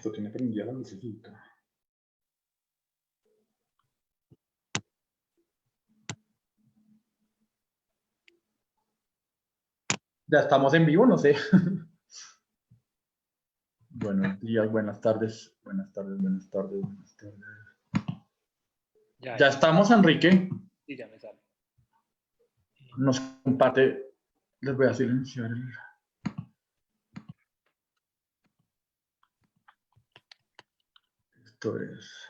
Esto tiene prendida la lucecita. Ya estamos en vivo, no sé. Buenos días, buenas tardes, buenas tardes, buenas tardes, buenas tardes. Ya estamos, Enrique. Sí, ya me sale. Nos comparte. Les voy a silenciar el. Esto es.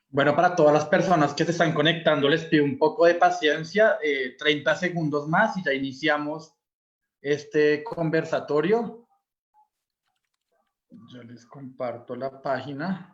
Bueno, para todas las personas que se están conectando, les pido un poco de paciencia, 30 segundos más y ya iniciamos este conversatorio. Yo les comparto la página.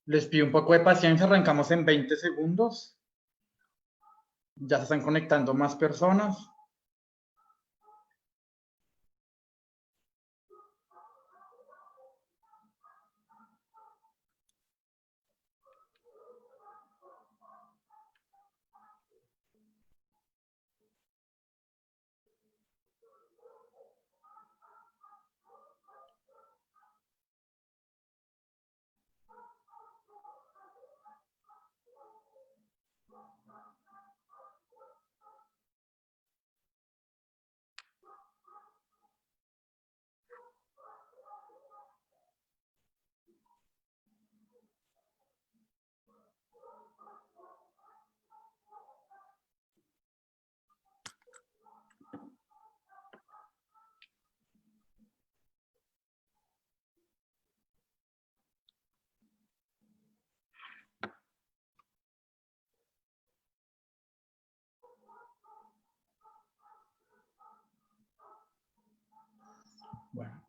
Les pido un poco de paciencia, arrancamos en 20 segundos. Ya se están conectando más personas. Bueno,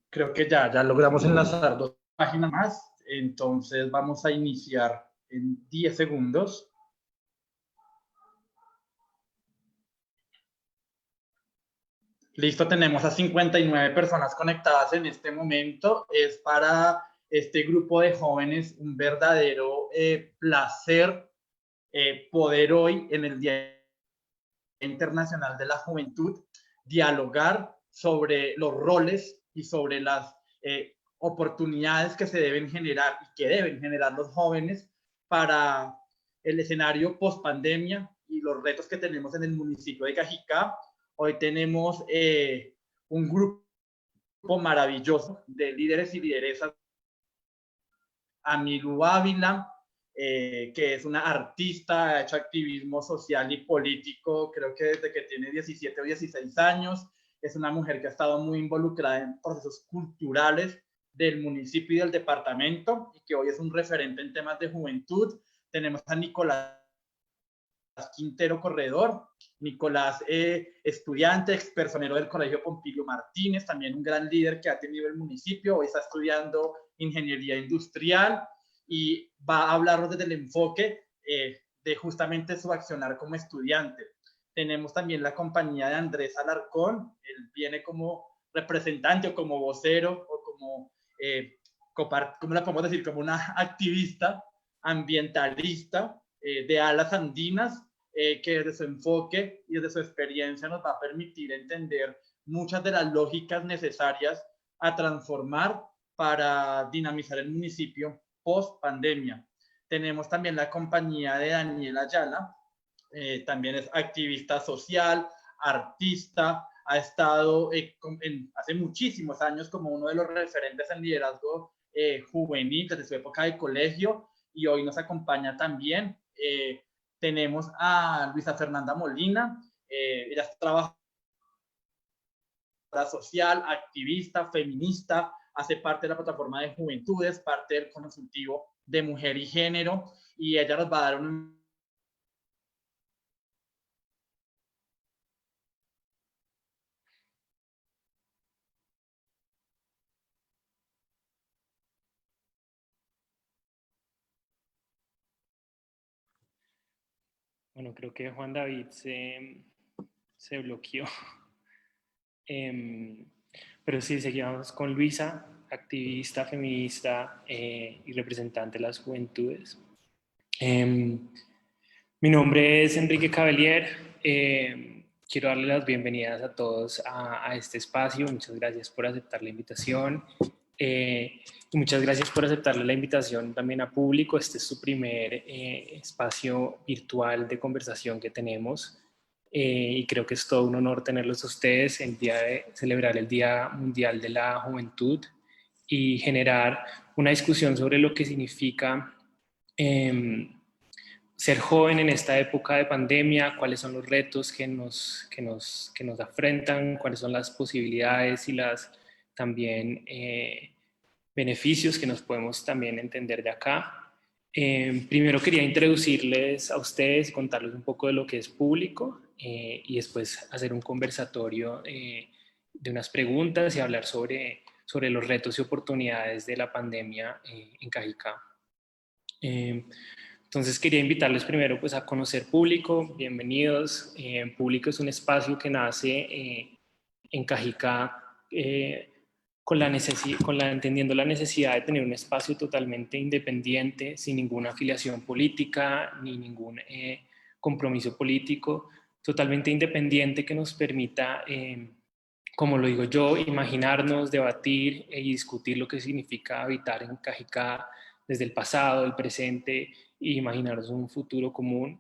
creo que ya logramos enlazar dos páginas más. Entonces vamos a iniciar en 10 segundos. Listo, tenemos a 59 personas conectadas en este momento. Es para este grupo de jóvenes un verdadero placer poder hoy, en el Día Internacional de la Juventud, dialogar sobre los roles y sobre las oportunidades que se deben generar y que deben generar los jóvenes para el escenario post pandemia y los retos que tenemos en el municipio de Cajicá. Hoy tenemos un grupo maravilloso de líderes y lideresas. Amilu Ávila, que es una artista, ha hecho activismo social y político, creo que desde que tiene 17 o 16 años. es una mujer que ha estado muy involucrada en procesos culturales del municipio y del departamento y que hoy es un referente en temas de juventud. Tenemos a Nicolás Quintero Corredor, Nicolás, estudiante, expersonero del Colegio Pompilio Martínez, también un gran líder que ha tenido el municipio, hoy está estudiando ingeniería industrial y va a hablarnos desde el enfoque de justamente su accionar como estudiante. Tenemos también la compañía de Andrés Alarcón, él viene como representante o como vocero o como, ¿cómo la podemos decir? Como una activista ambientalista de Alas Andinas, que desde su enfoque y desde su experiencia nos va a permitir entender muchas de las lógicas necesarias a transformar para dinamizar el municipio post pandemia. Tenemos también la compañía de Daniel Ayala, también es activista social, artista, ha estado hace muchísimos años como uno de los referentes en liderazgo juvenil desde su época de colegio y hoy nos acompaña también. Tenemos a Luisa Fernanda Molina, ella es trabajadora social, activista, feminista, hace parte de la plataforma de juventudes, parte del consultivo de mujer y género, y ella nos va a dar un Bueno, creo que Juan David se bloqueó. Pero sí, seguíamos con Luisa, activista, feminista y representante de las juventudes. Mi nombre es Enrique Cavelier. Quiero darle las bienvenidas a todos a este espacio. Muchas gracias por aceptar la invitación. Y muchas gracias por aceptarle la invitación también a público. Este es su primer espacio virtual de conversación que tenemos. Y creo que es todo un honor tenerlos a ustedes el día de celebrar el Día Mundial de la Juventud y generar una discusión sobre lo que significa ser joven en esta época de pandemia, cuáles son los retos que nos afrentan, cuáles son las posibilidades y las también beneficios que nos podemos también entender de acá. Primero quería introducirles a ustedes, contarles un poco de lo que es público y después hacer un conversatorio de unas preguntas y hablar sobre los retos y oportunidades de la pandemia en Cajicá. Entonces quería invitarles primero pues, a conocer Público. Bienvenidos. Público es un espacio que nace en Cajicá entendiendo la necesidad de tener un espacio totalmente independiente, sin ninguna afiliación política ni ningún compromiso político, totalmente independiente que nos permita, como lo digo yo, imaginarnos, debatir y discutir lo que significa habitar en Cajicá desde el pasado, el presente e imaginarnos un futuro común.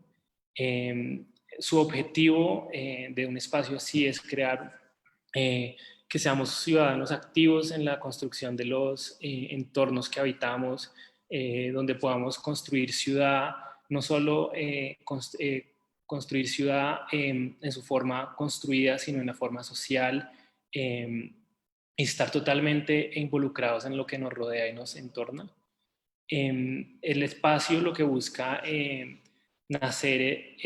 Su objetivo de un espacio así es crear que seamos ciudadanos activos en la construcción de los entornos que habitamos, donde podamos construir ciudad, no solo construir ciudad en su forma construida, sino en la forma social, y estar totalmente involucrados en lo que nos rodea y nos entorna. El espacio lo que busca nacer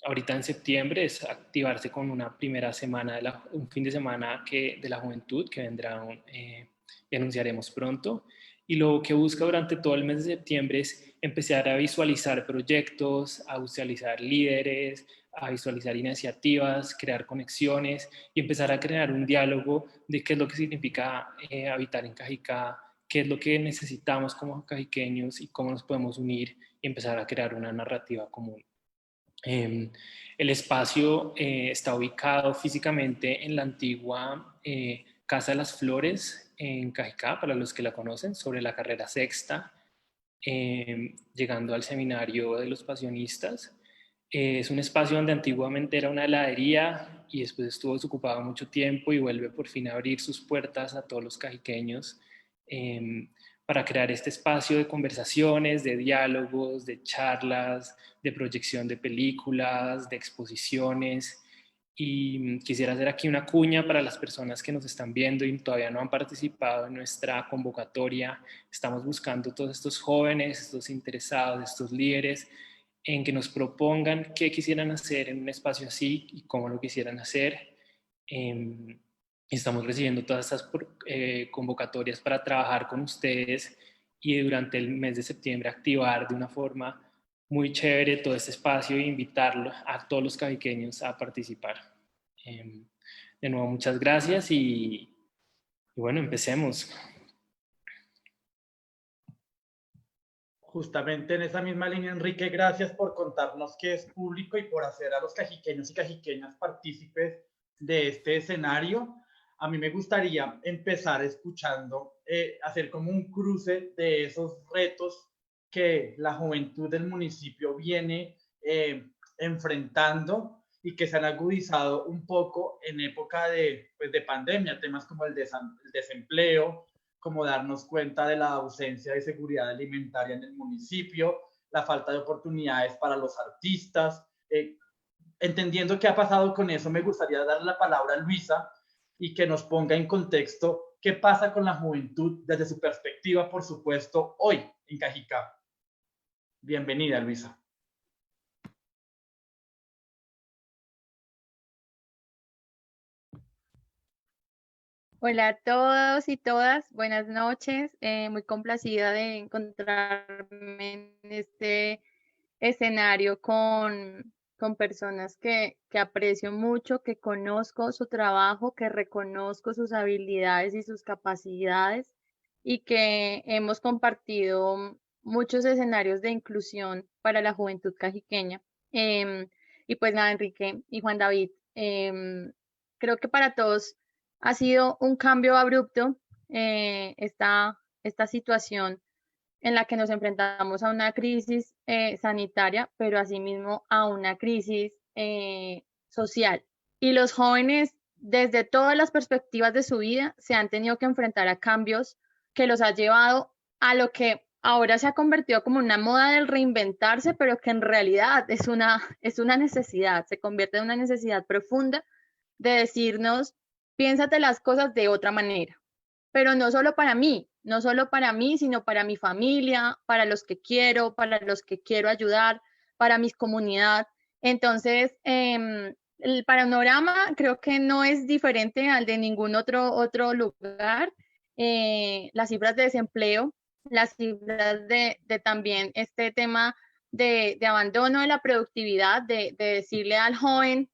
ahorita en septiembre es activarse con una primera semana, un fin de semana de la juventud que vendrá y anunciaremos pronto. Y lo que busca durante todo el mes de septiembre es empezar a visualizar proyectos, a visualizar líderes, a visualizar iniciativas, crear conexiones y empezar a crear un diálogo de qué es lo que significa habitar en Cajicá, qué es lo que necesitamos como cajiqueños y cómo nos podemos unir y empezar a crear una narrativa común. El espacio está ubicado físicamente en la antigua Casa de las Flores en Cajicá, para los que la conocen, sobre la carrera sexta, llegando al seminario de los pasionistas. Es un espacio donde antiguamente era una heladería y después estuvo desocupado mucho tiempo y vuelve por fin a abrir sus puertas a todos los cajiqueños para crear este espacio de conversaciones, de diálogos, de charlas, de proyección de películas, de exposiciones Y quisiera hacer aquí una cuña para las personas que nos están viendo y todavía no han participado en nuestra convocatoria. Estamos buscando todos estos jóvenes, estos interesados, estos líderes, en que nos propongan qué quisieran hacer en un espacio así y cómo lo quisieran hacer. Estamos recibiendo todas estas convocatorias para trabajar con ustedes y durante el mes de septiembre activar de una forma muy chévere todo este espacio e invitarlo a todos los cajiqueños a participar. De nuevo, muchas gracias y bueno, empecemos. Justamente en esa misma línea, Enrique, gracias por contarnos qué es público y por hacer a los cajiqueños y cajiqueñas partícipes de este escenario. A mí me gustaría empezar escuchando, hacer como un cruce de esos retos que la juventud del municipio viene enfrentando y que se han agudizado un poco en época pues, de pandemia, temas como el desempleo, como darnos cuenta de la ausencia de seguridad alimentaria en el municipio, la falta de oportunidades para los artistas. Entendiendo qué ha pasado con eso, me gustaría darle la palabra a Luisa y que nos ponga en contexto qué pasa con la juventud desde su perspectiva, por supuesto, hoy en Cajicá. Bienvenida, Luisa. Hola a todos y todas, buenas noches. Muy complacida de encontrarme en este escenario con personas que aprecio mucho, que conozco su trabajo, que reconozco sus habilidades y sus capacidades y que hemos compartido muchos escenarios de inclusión para la juventud cajiqueña. Y pues nada, Enrique y Juan David, creo que para todos ha sido un cambio abrupto esta situación en la que nos enfrentamos a una crisis sanitaria, pero asimismo a una crisis social. Y los jóvenes, desde todas las perspectivas de su vida, se han tenido que enfrentar a cambios que los ha llevado a lo que ahora se ha convertido como una moda del reinventarse, pero que en realidad es una necesidad, se convierte en una necesidad profunda de decirnos, piénsate las cosas de otra manera, pero no solo para mí, no solo para mí, sino para mi familia, para los que quiero, para los que quiero ayudar, para mi comunidad. Entonces, el panorama creo que no es diferente al de ningún otro lugar. Las cifras de desempleo, las cifras de también este tema de abandono de la productividad, de decirle al joven,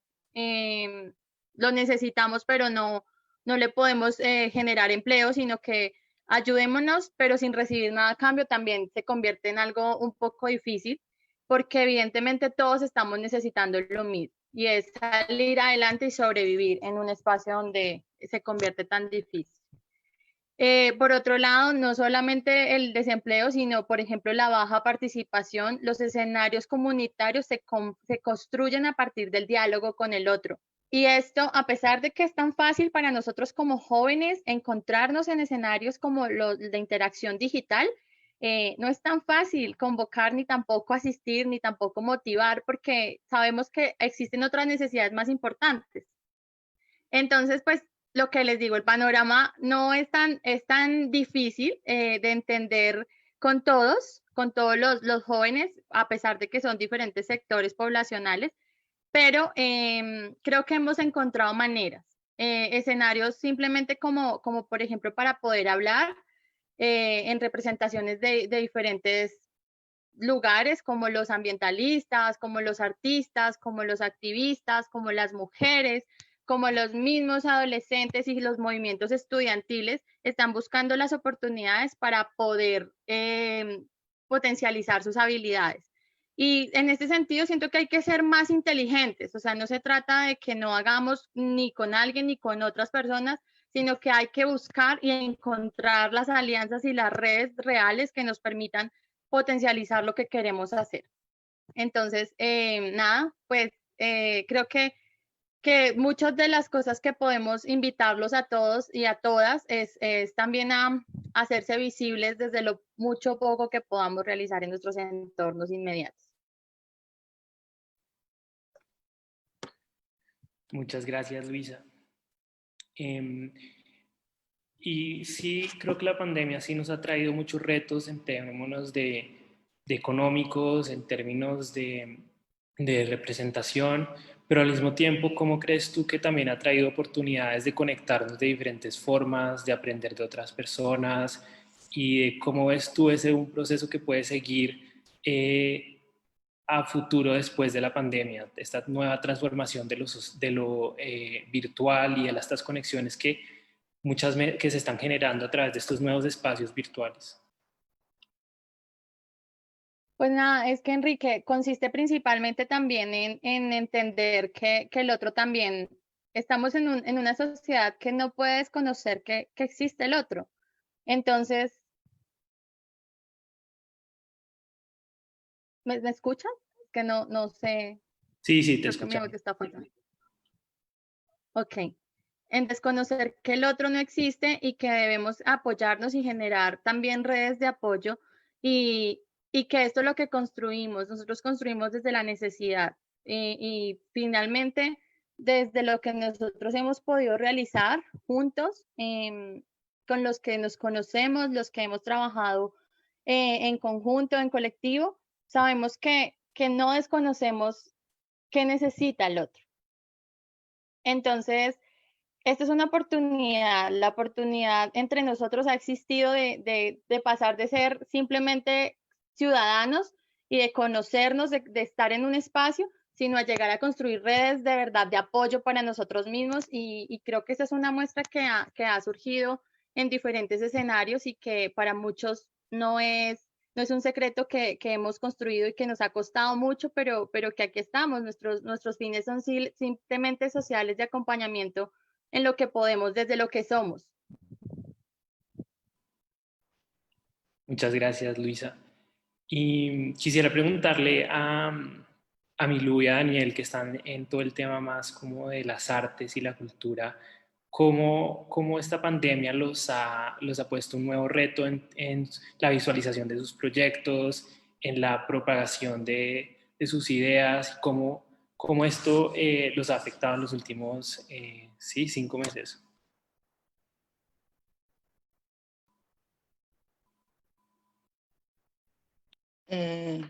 lo necesitamos, pero no le podemos generar empleo, sino que ayudémonos, pero sin recibir nada a cambio, también se convierte en algo un poco difícil, porque evidentemente todos estamos necesitando lo mismo, y es salir adelante y sobrevivir en un espacio donde se convierte tan difícil. Por otro lado, no solamente el desempleo, sino, por ejemplo, la baja participación, los escenarios comunitarios se construyen a partir del diálogo con el otro. Y esto, a pesar de que es tan fácil para nosotros como jóvenes encontrarnos en escenarios como los de interacción digital, no es tan fácil convocar, ni tampoco asistir, ni tampoco motivar, porque sabemos que existen otras necesidades más importantes. Entonces, pues lo que les digo, el panorama no es tan difícil de entender con todos los jóvenes, a pesar de que son diferentes sectores poblacionales, pero creo que hemos encontrado maneras, escenarios simplemente como por ejemplo para poder hablar en representaciones de diferentes lugares, como los ambientalistas, como los artistas, como los activistas, como las mujeres, como los mismos adolescentes y los movimientos estudiantiles están buscando las oportunidades para poder potencializar sus habilidades. Y en este sentido siento que hay que ser más inteligentes, o sea, no se trata de que no hagamos ni con alguien ni con otras personas, sino que hay que buscar y encontrar las alianzas y las redes reales que nos permitan potencializar lo que queremos hacer. Entonces, nada, pues creo que muchas de las cosas que podemos invitarlos a todos y a todas es también a hacerse visibles desde lo mucho poco que podamos realizar en nuestros entornos inmediatos. Muchas gracias, Luisa. Y sí, creo que la pandemia sí nos ha traído muchos retos en términos de económicos, en términos de representación, pero al mismo tiempo, ¿cómo crees tú que también ha traído oportunidades de conectarnos de diferentes formas, de aprender de otras personas? Y de cómo ves tú ese un proceso que puede seguir a futuro después de la pandemia, esta nueva transformación de lo virtual y de estas conexiones que que se están generando a través de estos nuevos espacios virtuales. Pues nada, es que Enrique consiste principalmente también en entender que el otro también, estamos en una sociedad que no puede desconocer que existe el otro. Entonces, ¿me escuchan? Que no sé, Sí, sí, te creo que mi escuchamos. audio está fallando. Ok. En desconocer que el otro no existe y que debemos apoyarnos y generar también redes de apoyo y que esto es lo que construimos. Nosotros construimos desde la necesidad y finalmente desde lo que nosotros hemos podido realizar juntos, con los que nos conocemos, los que hemos trabajado en conjunto, en colectivo, sabemos que no desconocemos qué necesita el otro. Entonces, esta es una oportunidad, la oportunidad entre nosotros ha existido de pasar de ser simplemente ciudadanos y de conocernos, de estar en un espacio, sino a llegar a construir redes de verdad de apoyo para nosotros mismos y creo que esa es una muestra que ha surgido en diferentes escenarios y que para muchos no es un secreto que hemos construido y que nos ha costado mucho, pero que aquí estamos. Nuestros fines son simplemente sociales de acompañamiento en lo que podemos desde lo que somos. Muchas gracias, Luisa. Y quisiera preguntarle a Milú y a Daniel, que están en todo el tema más como de las artes y la cultura, cómo esta pandemia los ha puesto un nuevo reto en la visualización de sus proyectos, en la propagación de sus ideas, y cómo esto los ha afectado en los últimos 5 meses. Eh,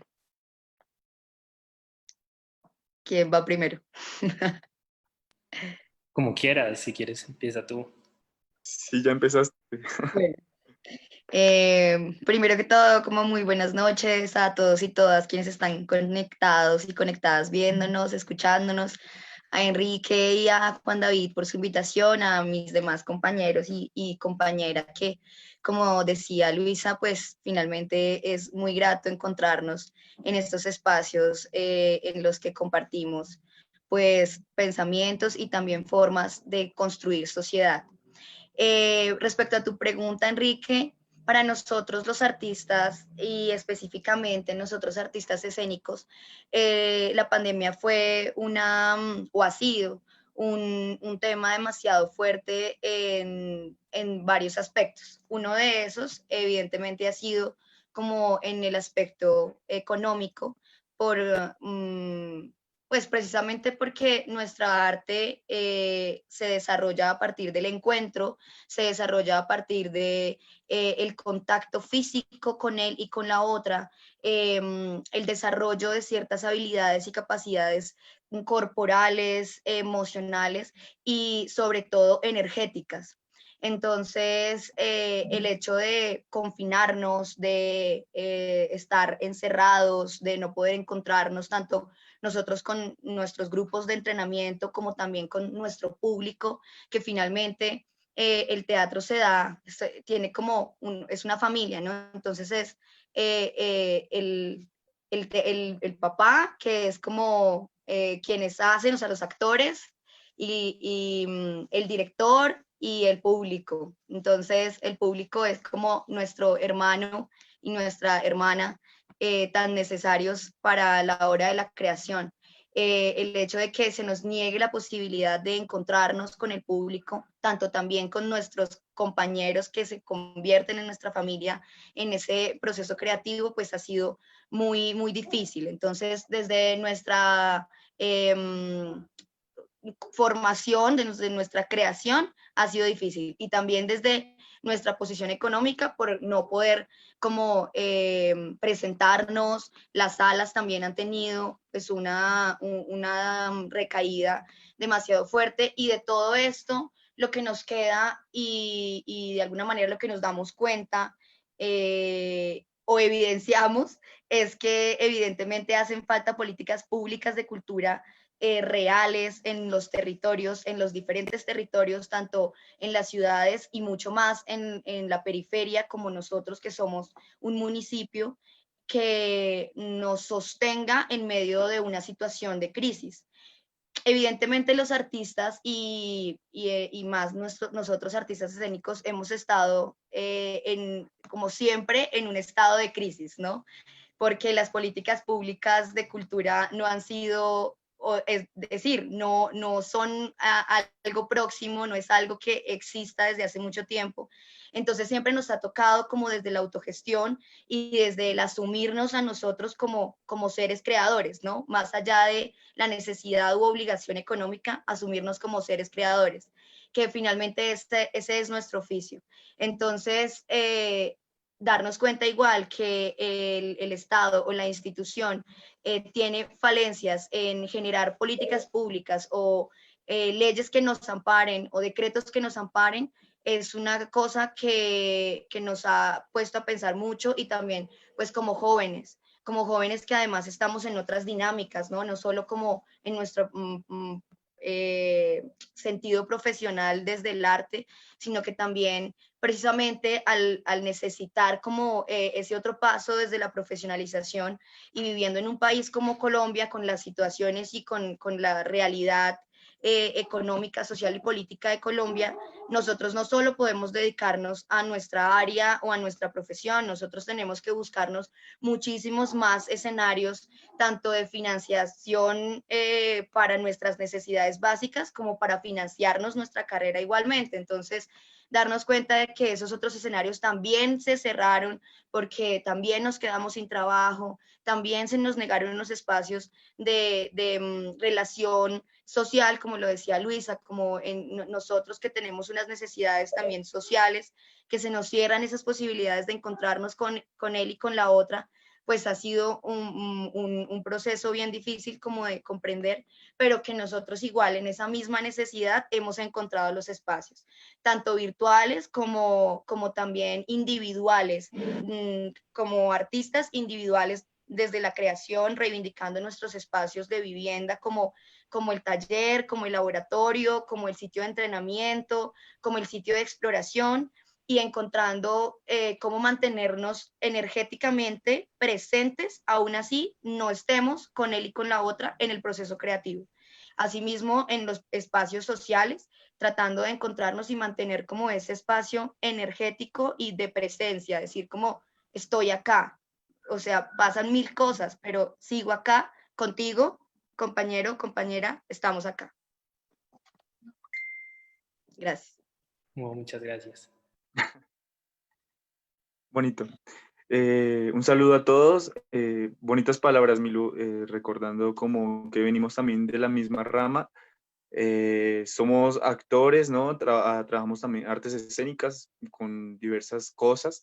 ¿Quién va primero? Como quieras, si quieres, empieza tú. Sí, ya empezaste. Bueno, primero que todo, como muy buenas noches a todos y todas quienes están conectados y conectadas viéndonos, escuchándonos, a Enrique y a Juan David por su invitación, a mis demás compañeros y compañera que, como decía Luisa, pues finalmente es muy grato encontrarnos en estos espacios en los que compartimos pues pensamientos y también formas de construir sociedad. Respecto a tu pregunta, Enrique, para nosotros los artistas y específicamente nosotros artistas escénicos, la pandemia fue o ha sido un tema demasiado fuerte en varios aspectos. Uno de esos, evidentemente, ha sido como en el aspecto económico, por pues precisamente porque nuestra arte se desarrolla a partir del encuentro, se desarrolla a partir de el contacto físico con él y con la otra, el desarrollo de ciertas habilidades y capacidades corporales, emocionales y sobre todo energéticas. Entonces, el hecho de confinarnos, de estar encerrados, de no poder encontrarnos tanto nosotros con nuestros grupos de entrenamiento como también con nuestro público, que finalmente el teatro tiene como, es una familia, ¿no? Entonces es el papá, que es como quienes hacen, o sea, los actores, y el director y el público. Entonces el público es como nuestro hermano y nuestra hermana, tan necesarios para la hora de la creación. El hecho de que se nos niegue la posibilidad de encontrarnos con el público, tanto también con nuestros compañeros que se convierten en nuestra familia en ese proceso creativo, pues ha sido muy, muy difícil. Entonces, desde nuestra formación, de nuestra creación, ha sido difícil. Y también desde nuestra posición económica, por no poder como presentarnos, las salas también han tenido pues una recaída demasiado fuerte, y de todo esto lo que nos queda y de alguna manera lo que nos damos cuenta o evidenciamos es que evidentemente hacen falta políticas públicas de cultura reales en los territorios, en los diferentes territorios, tanto en las ciudades y mucho más en la periferia, como nosotros que somos un municipio, que nos sostenga en medio de una situación de crisis. Evidentemente los artistas y más nosotros artistas escénicos hemos estado como siempre en un estado de crisis, ¿no? Porque las políticas públicas de cultura no han sido, es decir, no son algo próximo, no es algo que exista desde hace mucho tiempo. Entonces siempre nos ha tocado como desde la autogestión y desde el asumirnos a nosotros como seres creadores, ¿no? Más allá de la necesidad u obligación económica, asumirnos como seres creadores, que finalmente ese es nuestro oficio. Entonces, darnos cuenta igual que el Estado o la institución tiene falencias en generar políticas públicas o leyes que nos amparen o decretos que nos amparen, es una cosa que nos ha puesto a pensar mucho, y también pues como jóvenes que además estamos en otras dinámicas, ¿no? No solo como en nuestro sentido profesional desde el arte, sino que también precisamente al necesitar como ese otro paso desde la profesionalización y viviendo en un país como Colombia, con las situaciones y con la realidad económica, social y política de Colombia, nosotros no solo podemos dedicarnos a nuestra área o a nuestra profesión, nosotros tenemos que buscarnos muchísimos más escenarios, tanto de financiación para nuestras necesidades básicas como para financiarnos nuestra carrera igualmente. Entonces, darnos cuenta de que esos otros escenarios también se cerraron porque también nos quedamos sin trabajo, también se nos negaron unos espacios de relación social, como lo decía Luisa, como en nosotros que tenemos unas necesidades también sociales, que se nos cierran esas posibilidades de encontrarnos con él y con la otra, pues ha sido un proceso bien difícil como de comprender, pero que nosotros igual en esa misma necesidad hemos encontrado los espacios, tanto virtuales como también individuales, como artistas individuales desde la creación, reivindicando nuestros espacios de vivienda como el taller, como el laboratorio, como el sitio de entrenamiento, como el sitio de exploración, y encontrando cómo mantenernos energéticamente presentes, aún así no estemos con él y con la otra en el proceso creativo. Asimismo, en los espacios sociales, tratando de encontrarnos y mantener como ese espacio energético y de presencia, decir como estoy acá, o sea, pasan mil cosas, pero sigo acá contigo, compañero, compañera, estamos acá. Gracias. Bueno, muchas gracias. Bonito. Un saludo a todos. Bonitas palabras, Milu, recordando como que venimos también de la misma rama. Somos actores, ¿no? Trabajamos también artes escénicas con diversas cosas.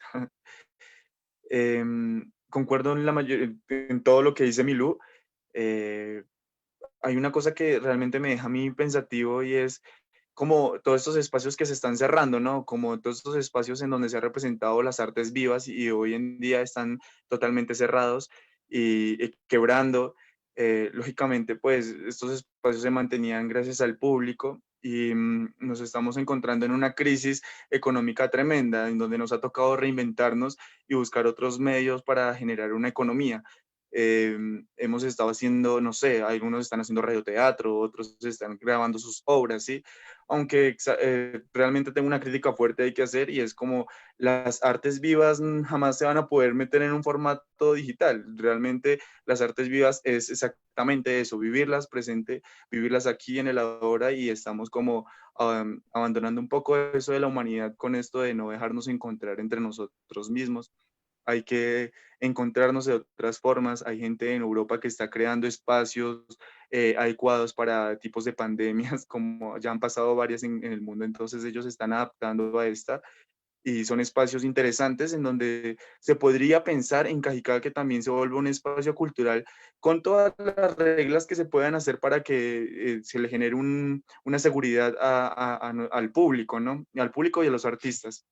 Concuerdo en todo lo que dice Milú. Hay una cosa que realmente me deja a mí pensativo, y es como todos estos espacios que se están cerrando, ¿no? Como todos estos espacios en donde se han representado las artes vivas y hoy en día están totalmente cerrados y quebrando. Lógicamente, pues estos espacios se mantenían gracias al público y nos estamos encontrando en una crisis económica tremenda en donde nos ha tocado reinventarnos y buscar otros medios para generar una economía. Hemos estado haciendo, no sé, algunos están haciendo radioteatro, otros están grabando sus obras, ¿sí? Aunque realmente tengo una crítica fuerte hay que hacer, y es como las artes vivas jamás se van a poder meter en un formato digital. Realmente las artes vivas es exactamente eso, vivirlas presente, vivirlas aquí en el ahora, y estamos como abandonando un poco eso de la humanidad con esto de no dejarnos encontrar entre nosotros mismos. Hay que encontrarnos de otras formas. Hay gente en Europa que está creando espacios adecuados para tipos de pandemias, como ya han pasado varias en el mundo, entonces ellos se están adaptando a esta y son espacios interesantes en donde se podría pensar en Cajicá que también se vuelva un espacio cultural con todas las reglas que se puedan hacer para que se le genere una seguridad al público, ¿no? Al público y a los artistas.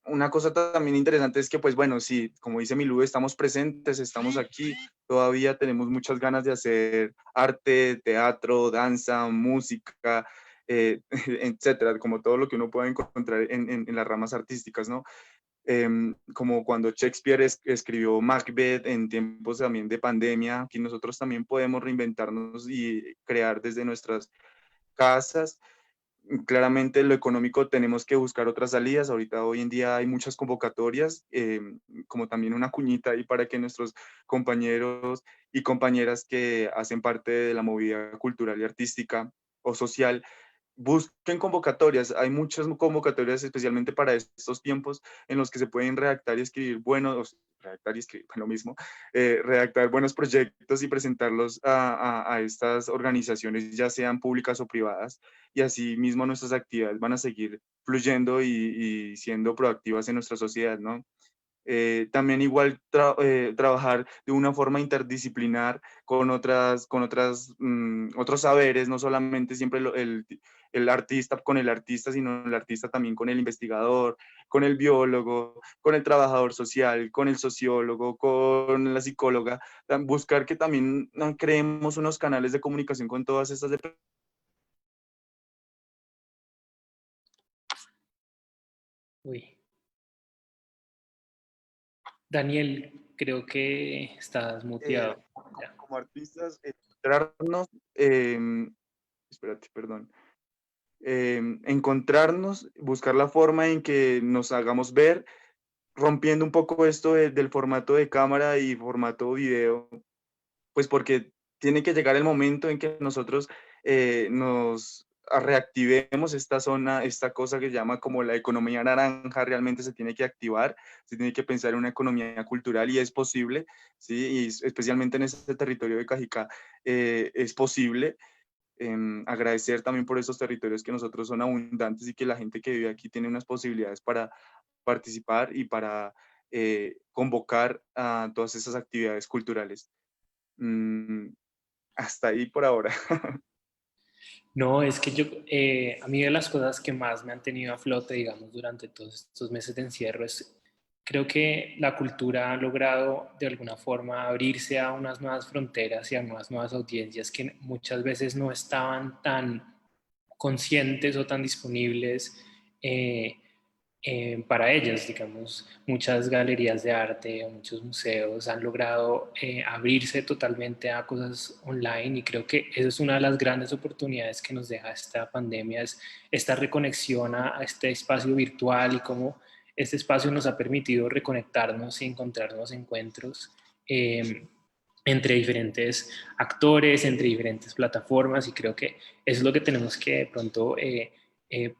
Una cosa también interesante es que, pues bueno, sí, como dice Milú, estamos presentes, estamos aquí, todavía tenemos muchas ganas de hacer arte, teatro, danza, música, etcétera, como todo lo que uno puede encontrar en las ramas artísticas, ¿no? Como cuando Shakespeare escribió Macbeth en tiempos también de pandemia, aquí nosotros también podemos reinventarnos y crear desde nuestras casas. Claramente lo económico tenemos que buscar otras salidas. Ahorita, hoy en día hay muchas convocatorias, como también una cuñita ahí para que nuestros compañeros y compañeras que hacen parte de la movida cultural y artística o social busquen convocatorias. Hay muchas convocatorias especialmente para estos tiempos en los que se pueden redactar y escribir buenos, redactar y escribir lo mismo, redactar buenos proyectos y presentarlos a estas organizaciones, ya sean públicas o privadas, y así mismo nuestras actividades van a seguir fluyendo y siendo proactivas en nuestra sociedad, ¿no? También igual trabajar de una forma interdisciplinar otros saberes, no solamente siempre el artista con el artista, sino el artista también con el investigador, con el biólogo, con el trabajador social, con el sociólogo, con la psicóloga, buscar que también creemos unos canales de comunicación con todas estas. Uy. Daniel, creo que estás muteado. Ya. Como artistas, encontrarnos, espérate, perdón, encontrarnos, buscar la forma en que nos hagamos ver, rompiendo un poco esto del formato de cámara y formato video, pues porque tiene que llegar el momento en que nosotros nos reactivemos esta zona, esta cosa que se llama como la economía naranja, realmente se tiene que activar, se tiene que pensar en una economía cultural y es posible, ¿sí? Y especialmente en este territorio de Cajicá es posible. Agradecer también por esos territorios que nosotros son abundantes y que la gente que vive aquí tiene unas posibilidades para participar y para convocar a todas esas actividades culturales. Hasta ahí por ahora. No, es que a mí de las cosas que más me han tenido a flote, digamos, durante todos estos meses de encierro es, creo que la cultura ha logrado de alguna forma abrirse a unas nuevas fronteras y a unas nuevas audiencias que muchas veces no estaban tan conscientes o tan disponibles para ellas. Digamos, muchas galerías de arte o muchos museos han logrado abrirse totalmente a cosas online y creo que esa es una de las grandes oportunidades que nos deja esta pandemia, es esta reconexión a este espacio virtual y cómo este espacio nos ha permitido reconectarnos y encontrar nuevos encuentros entre diferentes actores, entre diferentes plataformas y creo que eso es lo que tenemos que de pronto eh, eh,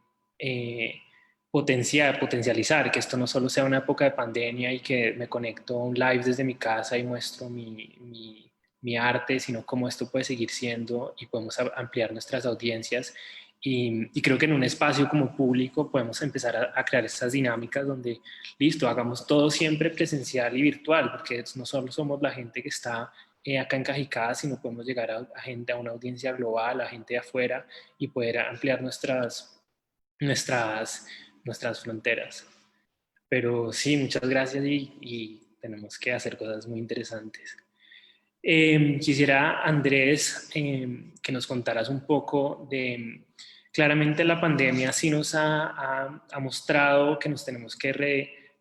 potencializar, que esto no solo sea una época de pandemia y que me conecto a un live desde mi casa y muestro mi arte, sino cómo esto puede seguir siendo y podemos ampliar nuestras audiencias. Y creo que en un espacio como público podemos empezar a crear estas dinámicas donde, listo, hagamos todo siempre presencial y virtual, porque no solo somos la gente que está acá en Cajicá, sino podemos llegar a gente, a una audiencia global, a gente de afuera y poder ampliar nuestras, nuestras fronteras. Pero sí, muchas gracias y tenemos que hacer cosas muy interesantes. Quisiera, Andrés, que nos contaras un poco de, claramente la pandemia sí nos ha mostrado que nos tenemos que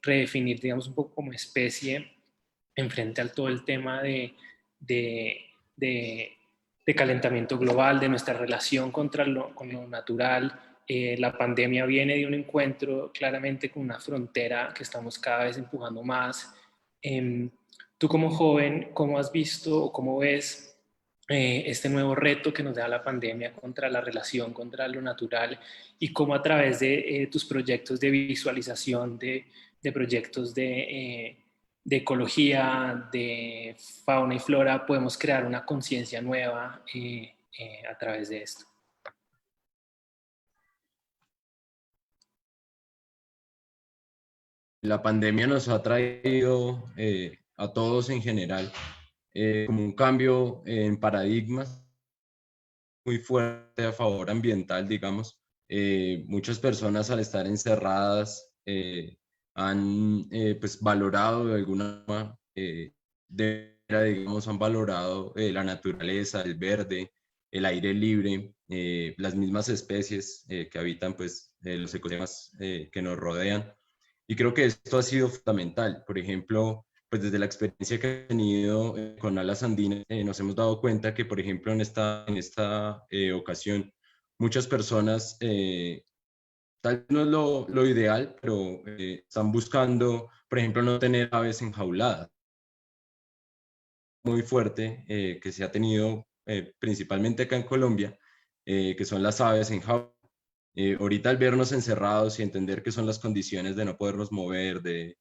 redefinir, digamos, un poco como especie en frente al todo el tema de, de, de calentamiento global, de nuestra relación con lo natural. La pandemia viene de un encuentro claramente con una frontera que estamos cada vez empujando más. Tú como joven, ¿cómo has visto o cómo ves este nuevo reto que nos da la pandemia contra la relación, contra lo natural y cómo a través de tus proyectos de visualización, de proyectos ecología, de fauna y flora, podemos crear una conciencia nueva a través de esto. La pandemia nos ha traído a todos en general como un cambio en paradigmas muy fuerte a favor ambiental, digamos. Muchas personas al estar encerradas han pues valorado de alguna forma, digamos, han valorado la naturaleza, el verde, el aire libre, las mismas especies que habitan pues los ecosistemas que nos rodean. Y creo que esto ha sido fundamental. Por ejemplo, pues desde la experiencia que he tenido con Alas Andinas, nos hemos dado cuenta que, por ejemplo, en esta ocasión, muchas personas, tal vez no es lo ideal, pero están buscando, por ejemplo, no tener aves enjauladas. Muy fuerte que se ha tenido principalmente acá en Colombia, que son las aves en jaula. Ahorita al vernos encerrados y entender que son las condiciones de no podernos mover, de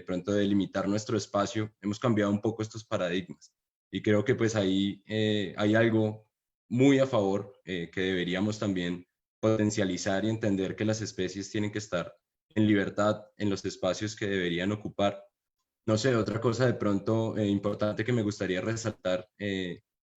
pronto de limitar nuestro espacio, hemos cambiado un poco estos paradigmas. Y creo que pues ahí hay algo muy a favor que deberíamos también potencializar y entender que las especies tienen que estar en libertad en los espacios que deberían ocupar. No sé, otra cosa de pronto importante que me gustaría resaltar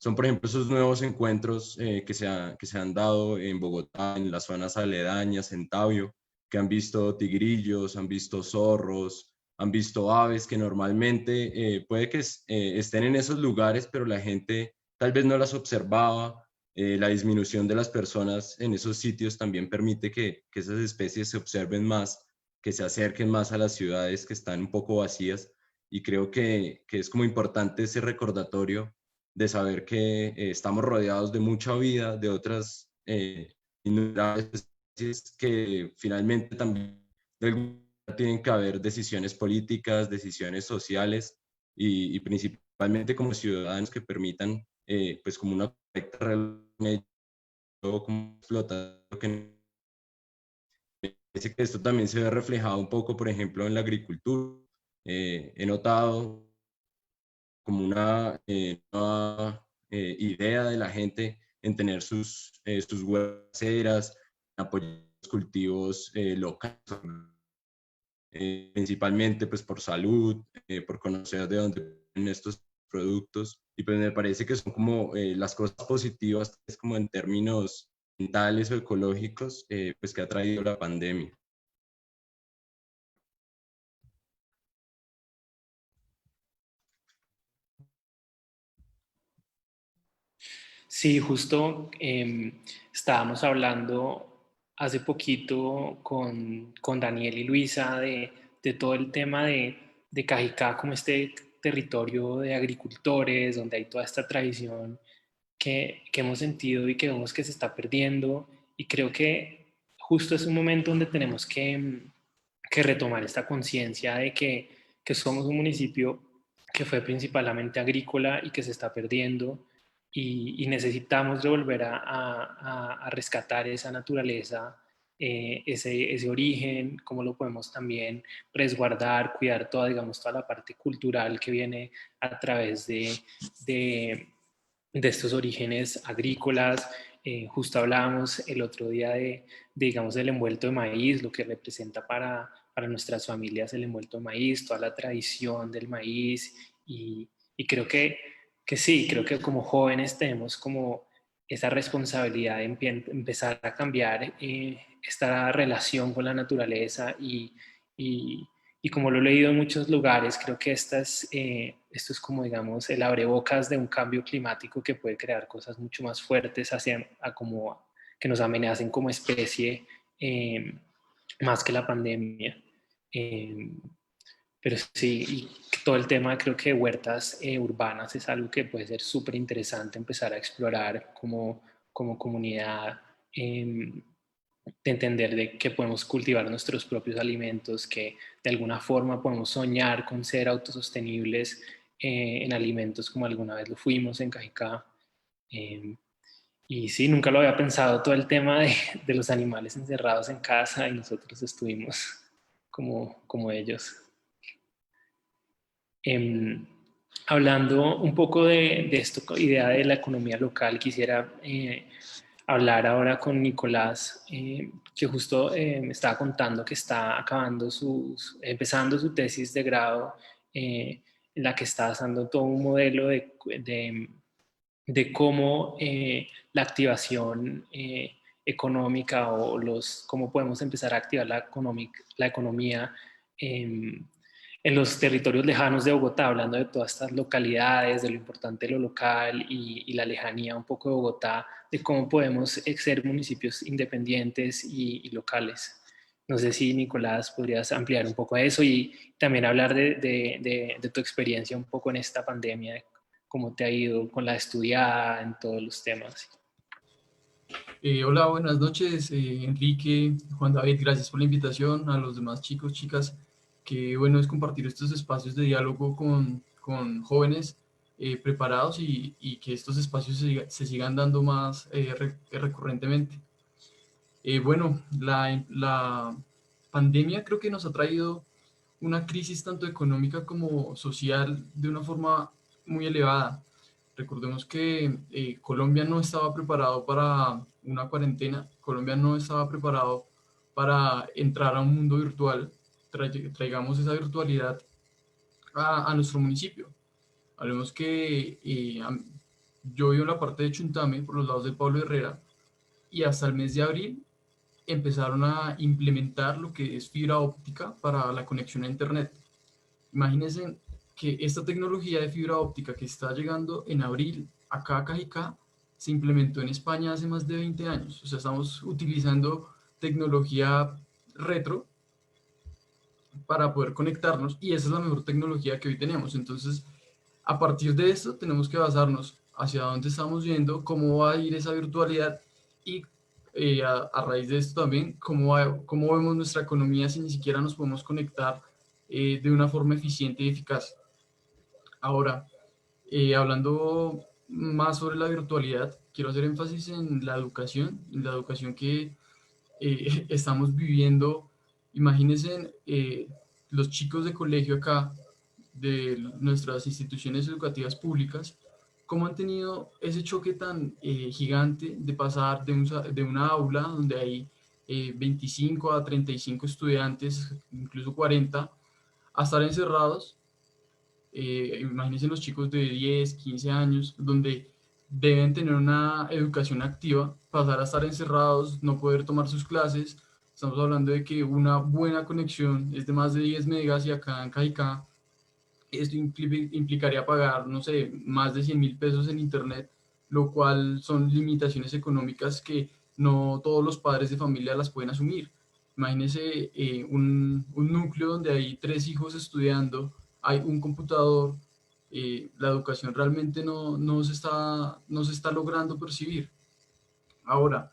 son, por ejemplo, esos nuevos encuentros que se han dado en Bogotá, en las zonas aledañas, en Tabio, que han visto tigrillos, han visto zorros, han visto aves que normalmente puede que estén en esos lugares, pero la gente tal vez no las observaba. La disminución de las personas en esos sitios también permite que esas especies se observen más, que se acerquen más a las ciudades que están un poco vacías. Y creo que es como importante ese recordatorio de saber que estamos rodeados de mucha vida, de otras innumerables especies que finalmente también de alguna manera tienen que haber decisiones políticas, decisiones sociales y principalmente como ciudadanos que permitan pues como una correcta relación como explotar que parece que esto también se ve reflejado un poco, por ejemplo, en la agricultura. He notado como una nueva idea de la gente en tener sus huertas, apoyar los cultivos locales, principalmente pues por salud, por conocer de dónde vienen estos productos. Y pues me parece que son como las cosas positivas, es como en términos ambientales o ecológicos, pues que ha traído la pandemia. Sí, justo estábamos hablando hace poquito con Daniel y Luisa de todo el tema de Cajicá como este territorio de agricultores, donde hay toda esta tradición que hemos sentido y que vemos que se está perdiendo. Y creo que justo es un momento donde tenemos que retomar esta conciencia de que somos un municipio que fue principalmente agrícola y que se está perdiendo y necesitamos volver a rescatar esa naturaleza, ese origen, cómo lo podemos también resguardar, cuidar toda, digamos, toda la parte cultural que viene a través de, de estos orígenes agrícolas. Justo hablábamos el otro día digamos, del envuelto de maíz, lo que representa para nuestras familias el envuelto de maíz, toda la tradición del maíz y creo que sí, creo que como jóvenes tenemos como esa responsabilidad de empezar a cambiar esta relación con la naturaleza y como lo he leído en muchos lugares, creo que esto es como, digamos, el abrebocas de un cambio climático que puede crear cosas mucho más fuertes como que nos amenacen como especie, más que la pandemia. Pero sí, y todo el tema creo que de huertas urbanas es algo que puede ser súper interesante empezar a explorar como comunidad, de entender de que podemos cultivar nuestros propios alimentos, que de alguna forma podemos soñar con ser autosostenibles en alimentos como alguna vez lo fuimos en Cajicá. Y sí, nunca lo había pensado todo el tema de los animales encerrados en casa y nosotros estuvimos como ellos. Hablando un poco de esta idea de la economía local, quisiera hablar ahora con Nicolás, que justo me estaba contando que está empezando su tesis de grado, en la que está basando todo un modelo de cómo la activación económica o cómo podemos empezar a activar la economía en los territorios lejanos de Bogotá, hablando de todas estas localidades, de lo importante de lo local y la lejanía un poco de Bogotá, de cómo podemos ser municipios independientes y locales. No sé si, Nicolás, podrías ampliar un poco eso y también hablar de tu experiencia un poco en esta pandemia, cómo te ha ido con la estudiada en todos los temas. Hola, buenas noches, Enrique, Juan David, gracias por la invitación, a los demás chicos, chicas, que bueno es compartir estos espacios de diálogo con jóvenes preparados y que estos espacios se sigan dando más recurrentemente. Bueno, la pandemia creo que nos ha traído una crisis tanto económica como social de una forma muy elevada. Recordemos que Colombia no estaba preparado para una cuarentena, Colombia no estaba preparado para entrar a un mundo virtual. Traigamos esa virtualidad a nuestro municipio. Hablemos que yo vivo en la parte de Chuntame, por los lados de Pablo Herrera, y hasta el mes de abril empezaron a implementar lo que es fibra óptica para la conexión a Internet. Imagínense que esta tecnología de fibra óptica que está llegando en abril acá a Cajicá se implementó en España hace más de 20 años. O sea, estamos utilizando tecnología retro para poder conectarnos y esa es la mejor tecnología que hoy tenemos. Entonces, a partir de esto tenemos que basarnos hacia dónde estamos yendo, cómo va a ir esa virtualidad y a raíz de esto también, cómo vemos nuestra economía si ni siquiera nos podemos conectar de una forma eficiente y eficaz. Ahora, hablando más sobre la virtualidad, quiero hacer énfasis en la educación que estamos viviendo. Imagínense los chicos de colegio acá, de nuestras instituciones educativas públicas, cómo han tenido ese choque tan gigante de pasar de una aula donde hay 25 a 35 estudiantes, incluso 40, a estar encerrados. Imagínense los chicos de 10, 15 años, donde deben tener una educación activa, pasar a estar encerrados, no poder tomar sus clases. Estamos hablando de que una buena conexión es de más de 10 megas y acá en Cajicá esto implicaría pagar, no sé, más de 100.000 pesos en internet, lo cual son limitaciones económicas que no todos los padres de familia las pueden asumir. Imagínense un núcleo donde hay 3 hijos estudiando, hay un computador, la educación realmente no se está logrando percibir. Ahora,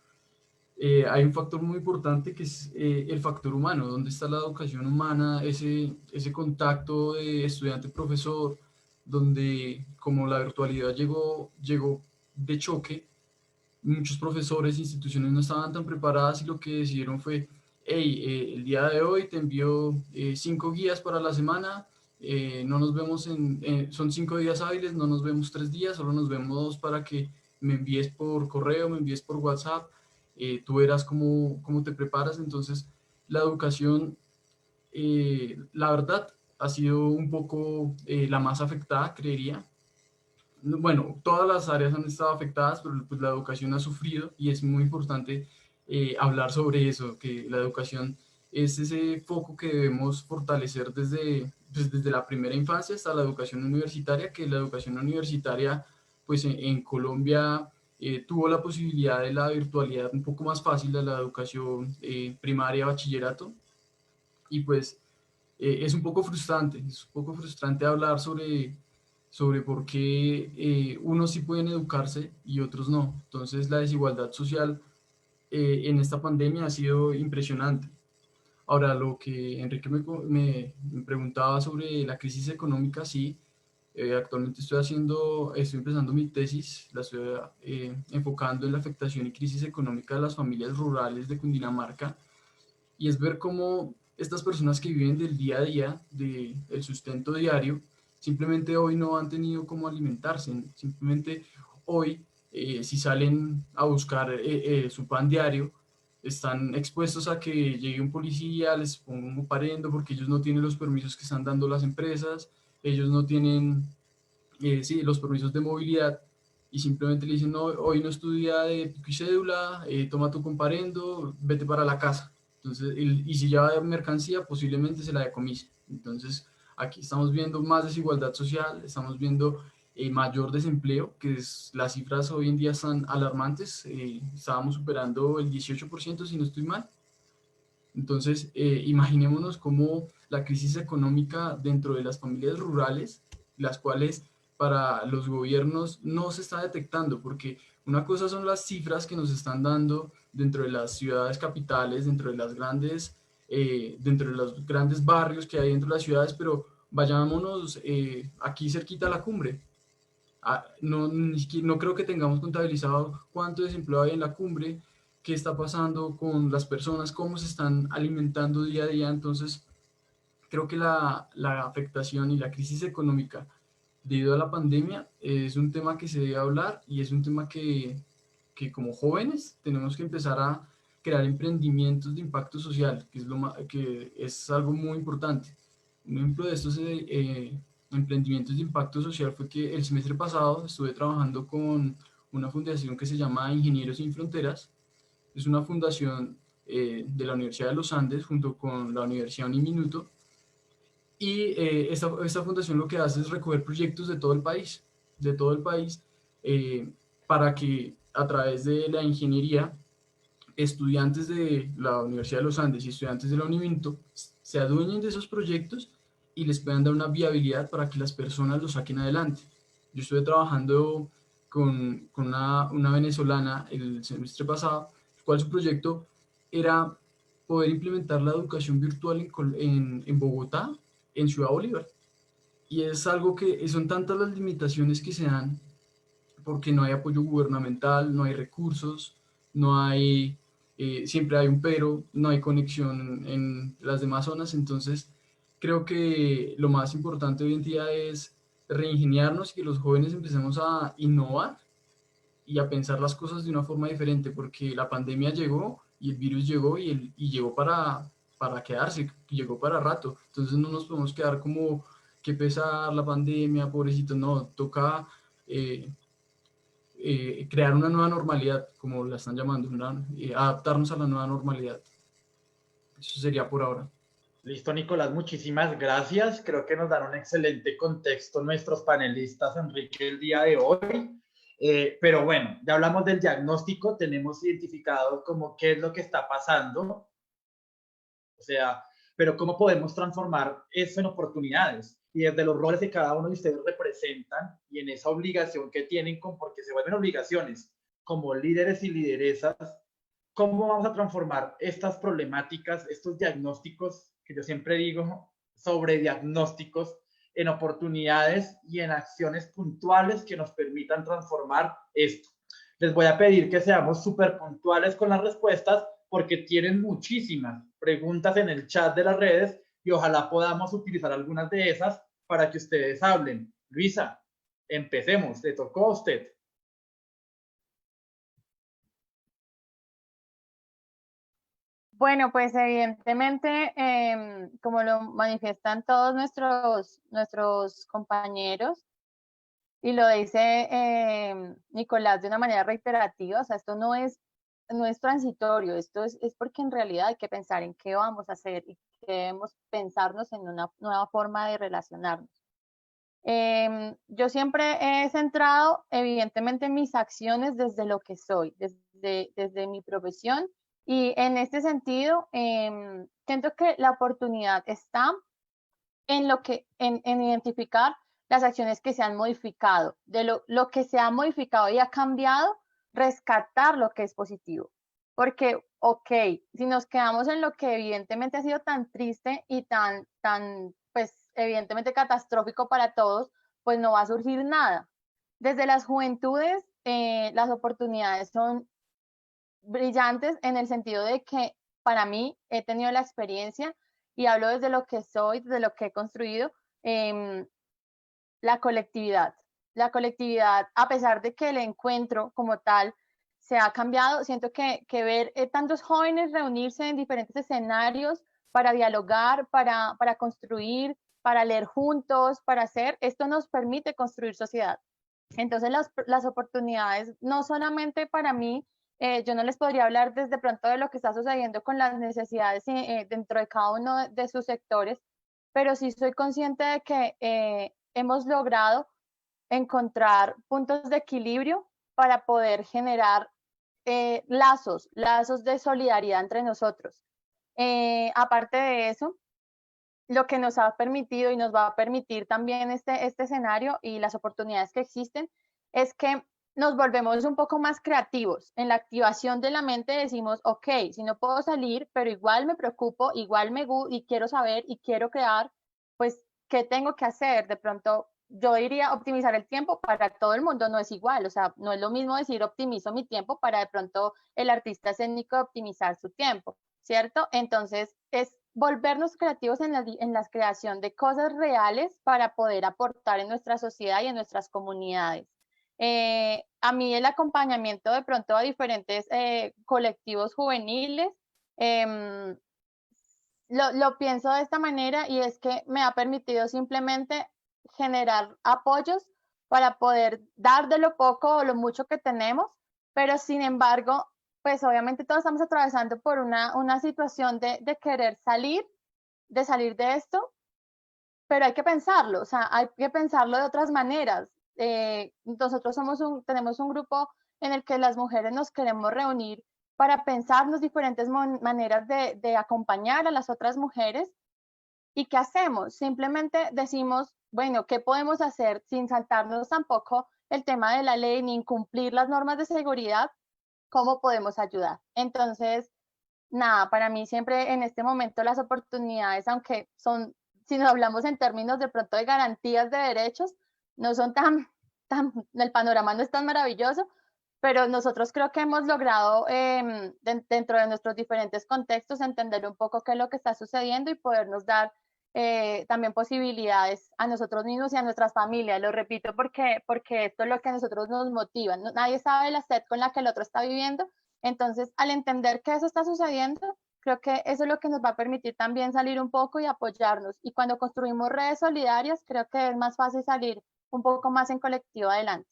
hay un factor muy importante que es el factor humano. ¿Dónde está la educación humana? Ese contacto de estudiante-profesor, donde como la virtualidad llegó de choque, muchos profesores, instituciones no estaban tan preparadas y lo que decidieron fue, hey, el día de hoy te envío 5 guías para la semana, no nos vemos son 5 días hábiles, no nos vemos 3 días, solo nos vemos para que me envíes por correo, me envíes por WhatsApp, tú verás cómo te preparas. Entonces, la educación, la verdad, ha sido un poco la más afectada, creería. Bueno, todas las áreas han estado afectadas, pero pues, la educación ha sufrido y es muy importante hablar sobre eso, que la educación es ese foco que debemos fortalecer desde la primera infancia hasta la educación universitaria, que la educación universitaria, pues en Colombia tuvo la posibilidad de la virtualidad un poco más fácil de la educación primaria, bachillerato, y pues es un poco frustrante hablar sobre por qué unos sí pueden educarse y otros no. Entonces la desigualdad social en esta pandemia ha sido impresionante. Ahora, lo que Enrique me preguntaba sobre la crisis económica, sí, actualmente estoy empezando mi tesis, la estoy enfocando en la afectación y crisis económica de las familias rurales de Cundinamarca, y es ver cómo estas personas que viven del día a día, del sustento diario, simplemente hoy no han tenido cómo alimentarse, simplemente hoy si salen a buscar su pan diario, están expuestos a que llegue un policía, les ponga un comparendo porque ellos no tienen los permisos que están dando las empresas, ellos no tienen sí, los permisos de movilidad y simplemente le dicen, no, hoy no es tu día de pico y cédula, toma tu comparendo, vete para la casa. Entonces, y si lleva mercancía, posiblemente se la decomisen. Entonces, aquí estamos viendo más desigualdad social, estamos viendo mayor desempleo, que es, las cifras hoy en día están alarmantes, estábamos superando el 18% si no estoy mal. Entonces, imaginémonos cómo la crisis económica dentro de las familias rurales, las cuales para los gobiernos no se está detectando, porque una cosa son las cifras que nos están dando dentro de las ciudades capitales, dentro de los grandes barrios que hay dentro de las ciudades, pero vayámonos aquí cerquita a la cumbre. No, no creo que tengamos contabilizado cuánto desempleo hay en la cumbre, qué está pasando con las personas, cómo se están alimentando día a día. Entonces, creo que la afectación y la crisis económica debido a la pandemia es un tema que se debe hablar y es un tema que como jóvenes tenemos que empezar a crear emprendimientos de impacto social, que es, que es algo muy importante. Un ejemplo de estos emprendimientos de impacto social fue que el semestre pasado estuve trabajando con una fundación que se llama Ingenieros Sin Fronteras. Es una fundación de la Universidad de los Andes junto con la Universidad Uniminuto. Y esta fundación lo que hace es recoger proyectos de todo el país, para que a través de la ingeniería, estudiantes de la Universidad de los Andes y estudiantes de la Univinto se adueñen de esos proyectos y les puedan dar una viabilidad para que las personas lo saquen adelante. Yo estuve trabajando con una venezolana el semestre pasado, el cual su proyecto era poder implementar la educación virtual en Bogotá, en Ciudad Bolívar. Y es algo que son tantas las limitaciones que se dan porque no hay apoyo gubernamental, no hay recursos, no hay, siempre hay un pero, no hay conexión en las demás zonas. Entonces, creo que lo más importante hoy en día es reingeniarnos y que los jóvenes empecemos a innovar y a pensar las cosas de una forma diferente, porque la pandemia llegó y el virus llegó y llegó para quedarse, llegó para rato. Entonces no nos podemos quedar como que pesar la pandemia, pobrecito, no, toca crear una nueva normalidad, como la están llamando, adaptarnos a la nueva normalidad. Eso sería por ahora. Listo, Nicolás, muchísimas gracias. Creo que nos dan un excelente contexto nuestros panelistas, Enrique, el día de hoy. Pero bueno, ya hablamos del diagnóstico, tenemos identificado como qué es lo que está pasando, o sea, pero cómo podemos transformar eso en oportunidades y desde los roles que cada uno de ustedes representan y en esa obligación que tienen, porque se vuelven obligaciones como líderes y lideresas, cómo vamos a transformar estas problemáticas, estos diagnósticos, que yo siempre digo, sobre diagnósticos, en oportunidades y en acciones puntuales que nos permitan transformar esto. Les voy a pedir que seamos súper puntuales con las respuestas porque tienen muchísimas preguntas en el chat de las redes y ojalá podamos utilizar algunas de esas para que ustedes hablen. Luisa, empecemos. ¿Le tocó a usted? Bueno, pues evidentemente, como lo manifiestan todos nuestros compañeros, y lo dice Nicolás de una manera reiterativa, o sea, esto no es transitorio, esto es porque en realidad hay que pensar en qué vamos a hacer y debemos pensarnos en una nueva forma de relacionarnos. Yo siempre he centrado, evidentemente, mis acciones desde lo que soy, desde mi profesión, y en este sentido, siento que la oportunidad está en identificar las acciones que se han modificado, de lo que se ha modificado y ha cambiado, rescatar lo que es positivo. Porque, ok, si nos quedamos en lo que evidentemente ha sido tan triste y tan, pues, evidentemente catastrófico para todos, pues no va a surgir nada. Desde las juventudes, las oportunidades son brillantes en el sentido de que para mí he tenido la experiencia y hablo desde lo que soy, desde lo que he construido, la colectividad. La colectividad, a pesar de que el encuentro como tal se ha cambiado, siento que ver tantos jóvenes reunirse en diferentes escenarios para dialogar, para construir, para leer juntos, para hacer, esto nos permite construir sociedad. Entonces las oportunidades, no solamente para mí, yo no les podría hablar desde pronto de lo que está sucediendo con las necesidades dentro de cada uno de sus sectores, pero sí soy consciente de que hemos logrado encontrar puntos de equilibrio para poder generar lazos de solidaridad entre nosotros. Aparte de eso, lo que nos ha permitido y nos va a permitir también este escenario y las oportunidades que existen es que nos volvemos un poco más creativos. En la activación de la mente decimos, ok, si no puedo salir, pero igual me preocupo, igual y quiero saber y quiero crear, pues, ¿qué tengo que hacer? De pronto, yo diría optimizar el tiempo para todo el mundo no es igual, o sea, no es lo mismo decir optimizo mi tiempo para de pronto el artista escénico optimizar su tiempo, ¿cierto? Entonces, es volvernos creativos en la creación de cosas reales para poder aportar en nuestra sociedad y en nuestras comunidades. A mí el acompañamiento de pronto a diferentes colectivos juveniles, lo pienso de esta manera y es que me ha permitido simplemente generar apoyos para poder dar de lo poco o lo mucho que tenemos, pero sin embargo, pues obviamente todos estamos atravesando por una situación de querer salir de esto, pero hay que pensarlo, o sea, hay que pensarlo de otras maneras. Nosotros tenemos un grupo en el que las mujeres nos queremos reunir para pensarnos diferentes maneras de acompañar a las otras mujeres. ¿Y qué hacemos? Simplemente decimos, bueno, ¿qué podemos hacer sin saltarnos tampoco el tema de la ley ni incumplir las normas de seguridad? ¿Cómo podemos ayudar? Entonces, nada, para mí siempre en este momento las oportunidades, aunque son, si nos hablamos en términos de pronto de garantías de derechos, no son el panorama no es tan maravilloso, pero nosotros creo que hemos logrado dentro de nuestros diferentes contextos entender un poco qué es lo que está sucediendo y podernos dar también posibilidades a nosotros mismos y a nuestras familias. Lo repito porque esto es lo que a nosotros nos motiva. Nadie sabe la sed con la que el otro está viviendo. Entonces, al entender que eso está sucediendo, creo que eso es lo que nos va a permitir también salir un poco y apoyarnos. Y cuando construimos redes solidarias, creo que es más fácil salir un poco más en colectivo adelante.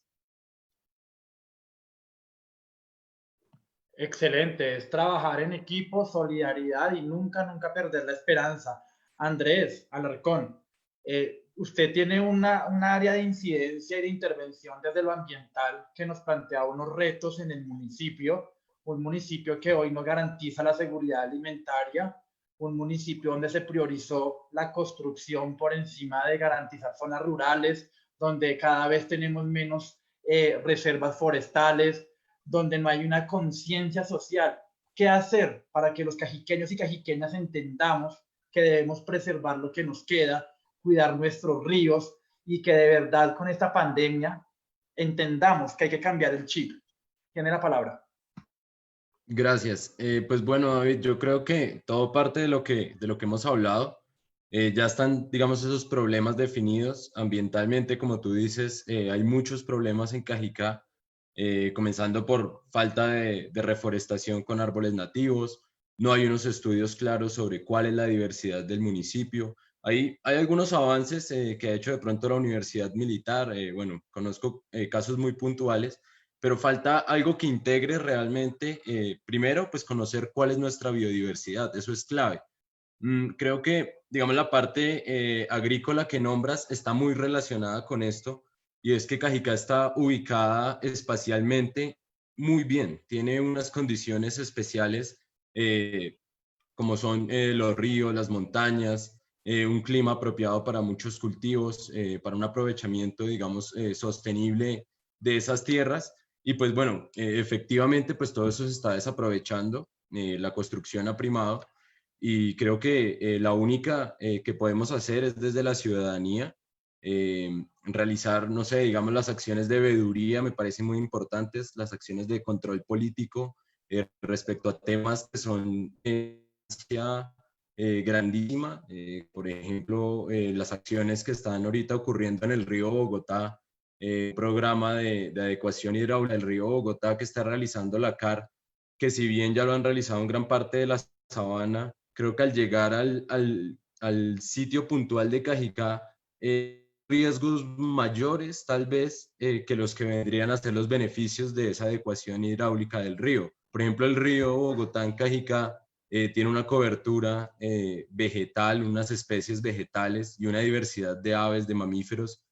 Excelente, es trabajar en equipo, solidaridad y nunca perder la esperanza. Andrés Alarcón, usted tiene un área de incidencia y de intervención desde lo ambiental que nos plantea unos retos en el municipio, un municipio que hoy no garantiza la seguridad alimentaria, un municipio donde se priorizó la construcción por encima de garantizar zonas rurales, donde cada vez tenemos menos reservas forestales, donde no hay una conciencia social. ¿Qué hacer para que los cajiqueños y cajiqueñas entendamos que debemos preservar lo que nos queda, cuidar nuestros ríos y que de verdad con esta pandemia entendamos que hay que cambiar el chip? Tiene la palabra. Gracias. Pues bueno, David, yo creo que todo parte de lo que hemos hablado. Ya están, digamos, esos problemas definidos ambientalmente, como tú dices, hay muchos problemas en Cajicá, comenzando por falta de reforestación con árboles nativos, no hay unos estudios claros sobre cuál es la diversidad del municipio. Hay algunos avances que ha hecho de pronto la Universidad Militar, bueno, conozco casos muy puntuales, pero falta algo que integre realmente, primero, pues conocer cuál es nuestra biodiversidad, eso es clave. Creo que, digamos, la parte agrícola que nombras está muy relacionada con esto, y es que Cajicá está ubicada espacialmente muy bien, tiene unas condiciones especiales como son los ríos, las montañas, un clima apropiado para muchos cultivos, para un aprovechamiento, digamos, sostenible de esas tierras. Y pues bueno, efectivamente, pues todo eso se está desaprovechando, la construcción ha primado, y creo que la única que podemos hacer es desde la ciudadanía, realizar, no sé, digamos, las acciones de veeduría me parecen muy importantes, las acciones de control político respecto a temas que son grandísima. Por ejemplo, las acciones que están ahorita ocurriendo en el río Bogotá, programa de adecuación hidráulica del río Bogotá que está realizando la CAR, que si bien ya lo han realizado en gran parte de la sabana, creo que al llegar al sitio puntual de Cajicá, riesgos mayores tal vez que los que vendrían a ser los beneficios de esa adecuación hidráulica del río. Por ejemplo, el río Bogotá en Cajicá tiene una cobertura vegetal, unas especies vegetales y una diversidad de aves, de mamíferos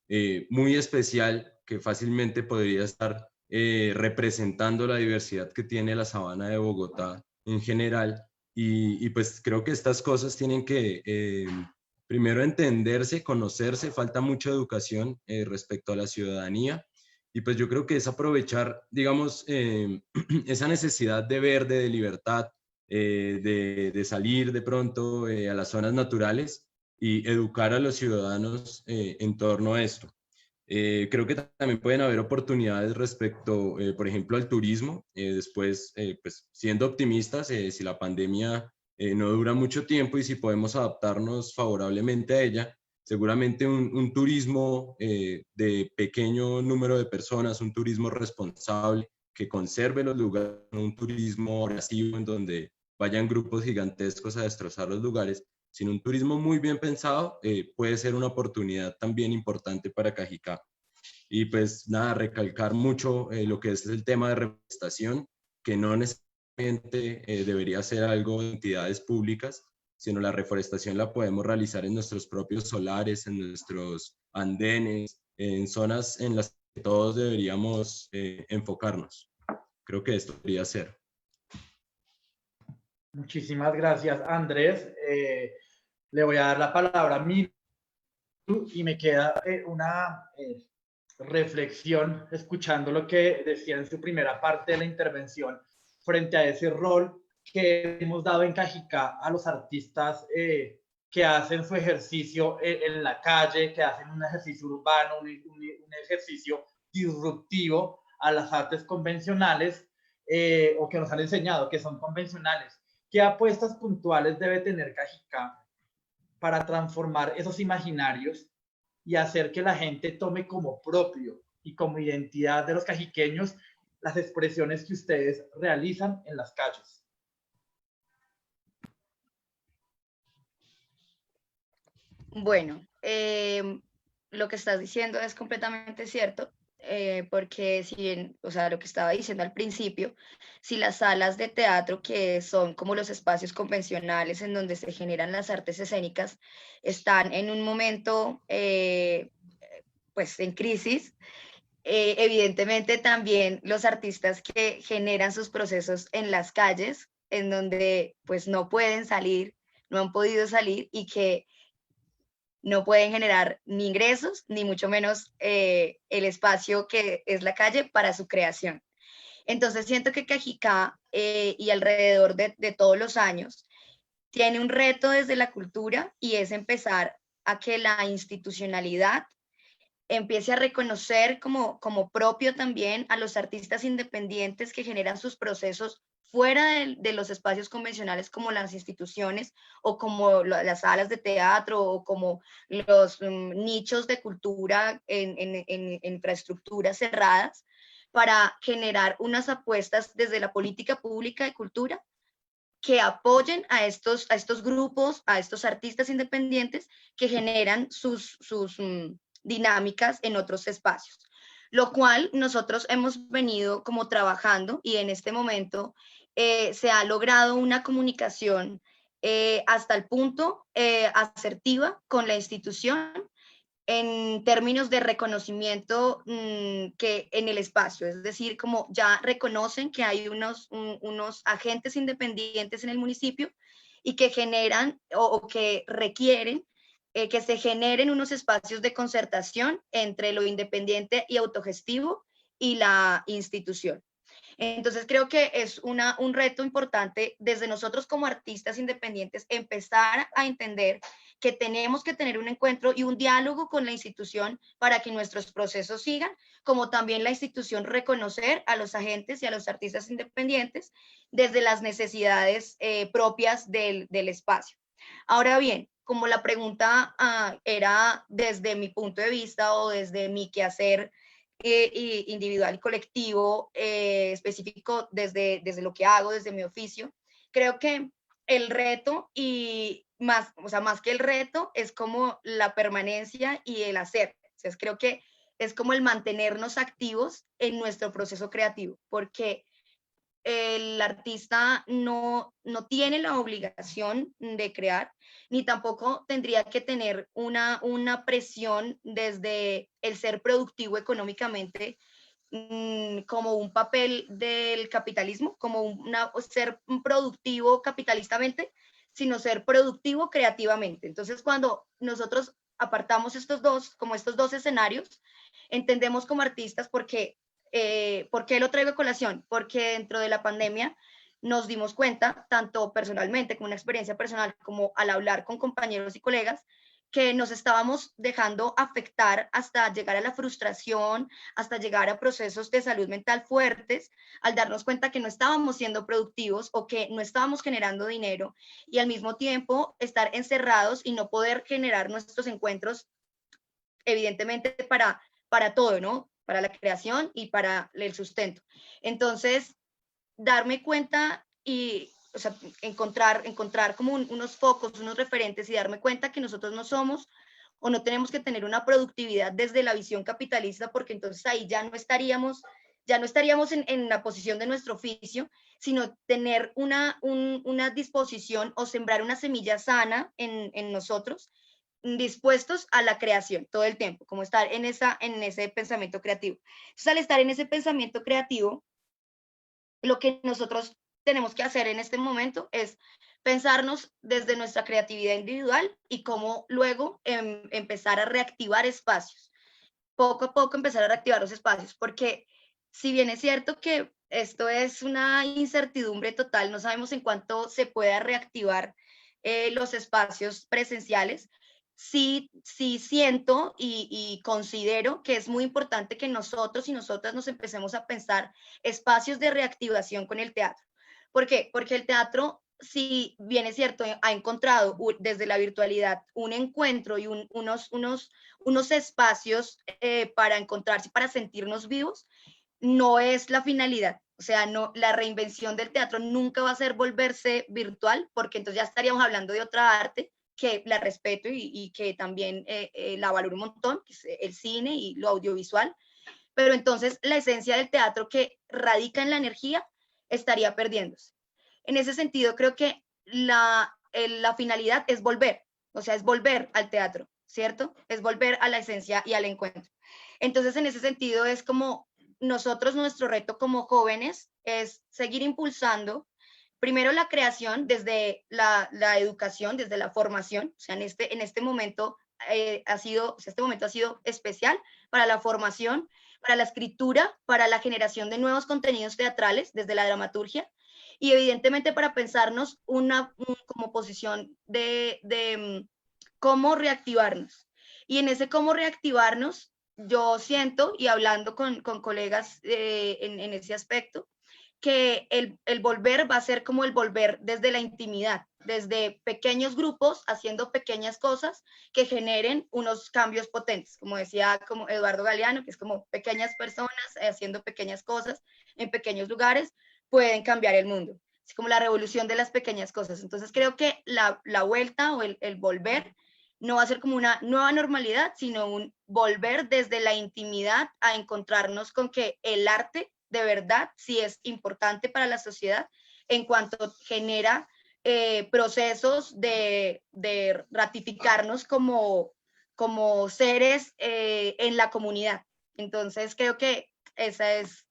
muy especial que fácilmente podría estar representando la diversidad que tiene la sabana de Bogotá en general. Y pues creo que estas cosas tienen que primero entenderse, conocerse, falta mucha educación respecto a la ciudadanía. Y pues yo creo que es aprovechar, digamos, esa necesidad de verde, de libertad, de salir de pronto a las zonas naturales y educar a los ciudadanos en torno a esto. Creo que también pueden haber oportunidades respecto, por ejemplo, al turismo. Después, pues siendo optimistas, si la pandemia no dura mucho tiempo y si podemos adaptarnos favorablemente a ella, seguramente un turismo de pequeño número de personas, un turismo responsable que conserve los lugares, un turismo agresivo en donde vayan grupos gigantescos a destrozar los lugares, sino un turismo muy bien pensado, puede ser una oportunidad también importante para Cajicá. Y pues nada, recalcar mucho lo que es el tema de reforestación, que no necesariamente debería ser algo de entidades públicas, sino la reforestación la podemos realizar en nuestros propios solares, en nuestros andenes, en zonas en las que todos deberíamos enfocarnos. Creo que esto debería ser. Muchísimas gracias, Andrés. Le voy a dar la palabra a mí y me queda una reflexión escuchando lo que decía en su primera parte de la intervención frente a ese rol que hemos dado en Cajicá a los artistas que hacen su ejercicio en la calle, que hacen un ejercicio urbano, un ejercicio disruptivo a las artes convencionales o que nos han enseñado que son convencionales. ¿Qué apuestas puntuales debe tener Cajicá para transformar esos imaginarios y hacer que la gente tome como propio y como identidad de los cajiqueños las expresiones que ustedes realizan en las calles? Bueno, lo que estás diciendo es completamente cierto, porque si bien, o sea, lo que estaba diciendo al principio, si las salas de teatro, que son como los espacios convencionales en donde se generan las artes escénicas, están en un momento, pues, en crisis, evidentemente también los artistas que generan sus procesos en las calles, en donde pues no pueden salir, no han podido salir y que no pueden generar ni ingresos, ni mucho menos el espacio que es la calle para su creación. Entonces siento que Cajicá y alrededor de todos los años tiene un reto desde la cultura y es empezar a que la institucionalidad empiece a reconocer como propio también a los artistas independientes que generan sus procesos fuera de los espacios convencionales como las instituciones o como las salas de teatro o como los nichos de cultura en infraestructuras cerradas, para generar unas apuestas desde la política pública de cultura que apoyen a estos grupos, a estos artistas independientes que generan sus dinámicas en otros espacios, lo cual nosotros hemos venido como trabajando y en este momento se ha logrado una comunicación hasta el punto asertiva con la institución en términos de reconocimiento que en el espacio, es decir, como ya reconocen que hay unos agentes independientes en el municipio y que generan o que requieren que se generen unos espacios de concertación entre lo independiente y autogestivo y la institución. Entonces creo que es un reto importante desde nosotros como artistas independientes empezar a entender que tenemos que tener un encuentro y un diálogo con la institución para que nuestros procesos sigan, como también la institución reconocer a los agentes y a los artistas independientes desde las necesidades propias del espacio. Ahora bien, como la pregunta era desde mi punto de vista o desde mi quehacer individual y colectivo específico, desde lo que hago, desde mi oficio, creo que el reto y más, o sea, más que el reto, es como la permanencia y el hacer. O sea, creo que es como el mantenernos activos en nuestro proceso creativo, porque el artista no tiene la obligación de crear, ni tampoco tendría que tener una presión desde el ser productivo económicamente como un papel del capitalismo, como ser productivo capitalistamente, sino ser productivo creativamente. Entonces, cuando nosotros apartamos estos dos escenarios, entendemos como artistas ¿por qué lo traigo a colación? Porque dentro de la pandemia nos dimos cuenta, tanto personalmente, como una experiencia personal, como al hablar con compañeros y colegas, que nos estábamos dejando afectar hasta llegar a la frustración, hasta llegar a procesos de salud mental fuertes, al darnos cuenta que no estábamos siendo productivos o que no estábamos generando dinero y al mismo tiempo estar encerrados y no poder generar nuestros encuentros, evidentemente para todo, ¿no? Para la creación y para el sustento. Entonces, darme cuenta y, o sea, encontrar como unos focos, unos referentes y darme cuenta que nosotros no somos o no tenemos que tener una productividad desde la visión capitalista, porque entonces ahí ya no estaríamos en la posición de nuestro oficio, sino tener una disposición o sembrar una semilla sana en nosotros, dispuestos a la creación todo el tiempo, como estar en ese pensamiento creativo. Entonces, al estar en ese pensamiento creativo, lo que nosotros tenemos que hacer en este momento es pensarnos desde nuestra creatividad individual y cómo luego empezar a reactivar espacios. Poco a poco empezar a reactivar los espacios, porque si bien es cierto que esto es una incertidumbre total, no sabemos en cuánto se pueda reactivar los espacios presenciales, sí siento y considero que es muy importante que nosotros y nosotras nos empecemos a pensar espacios de reactivación con el teatro. ¿Por qué? Porque el teatro, si bien es cierto, ha encontrado desde la virtualidad un encuentro y unos espacios para encontrarse, para sentirnos vivos, no es la finalidad. O sea, no, la reinvención del teatro nunca va a ser volverse virtual, porque entonces ya estaríamos hablando de otra arte que la respeto y que también la valoro un montón, que es el cine y lo audiovisual, pero entonces la esencia del teatro que radica en la energía estaría perdiéndose. En ese sentido, creo que la finalidad es volver, o sea, es volver al teatro, ¿cierto? Es volver a la esencia y al encuentro. Entonces, en ese sentido, es como nosotros, nuestro reto como jóvenes es seguir impulsando primero la creación desde la educación, desde la formación. O sea, en este momento este momento ha sido especial para la formación, para la escritura, para la generación de nuevos contenidos teatrales desde la dramaturgia y evidentemente para pensarnos como posición de cómo reactivarnos. Y en ese cómo reactivarnos, yo siento, y hablando con colegas en ese aspecto, que el volver va a ser como el volver desde la intimidad, desde pequeños grupos haciendo pequeñas cosas que generen unos cambios potentes, como decía como Eduardo Galeano, que es como pequeñas personas haciendo pequeñas cosas en pequeños lugares pueden cambiar el mundo. Es como la revolución de las pequeñas cosas. Entonces creo que la vuelta o el volver no va a ser como una nueva normalidad, sino un volver desde la intimidad a encontrarnos con que el arte de verdad sí es importante para la sociedad en cuanto genera procesos de ratificarnos como seres en la comunidad. Entonces creo que esa es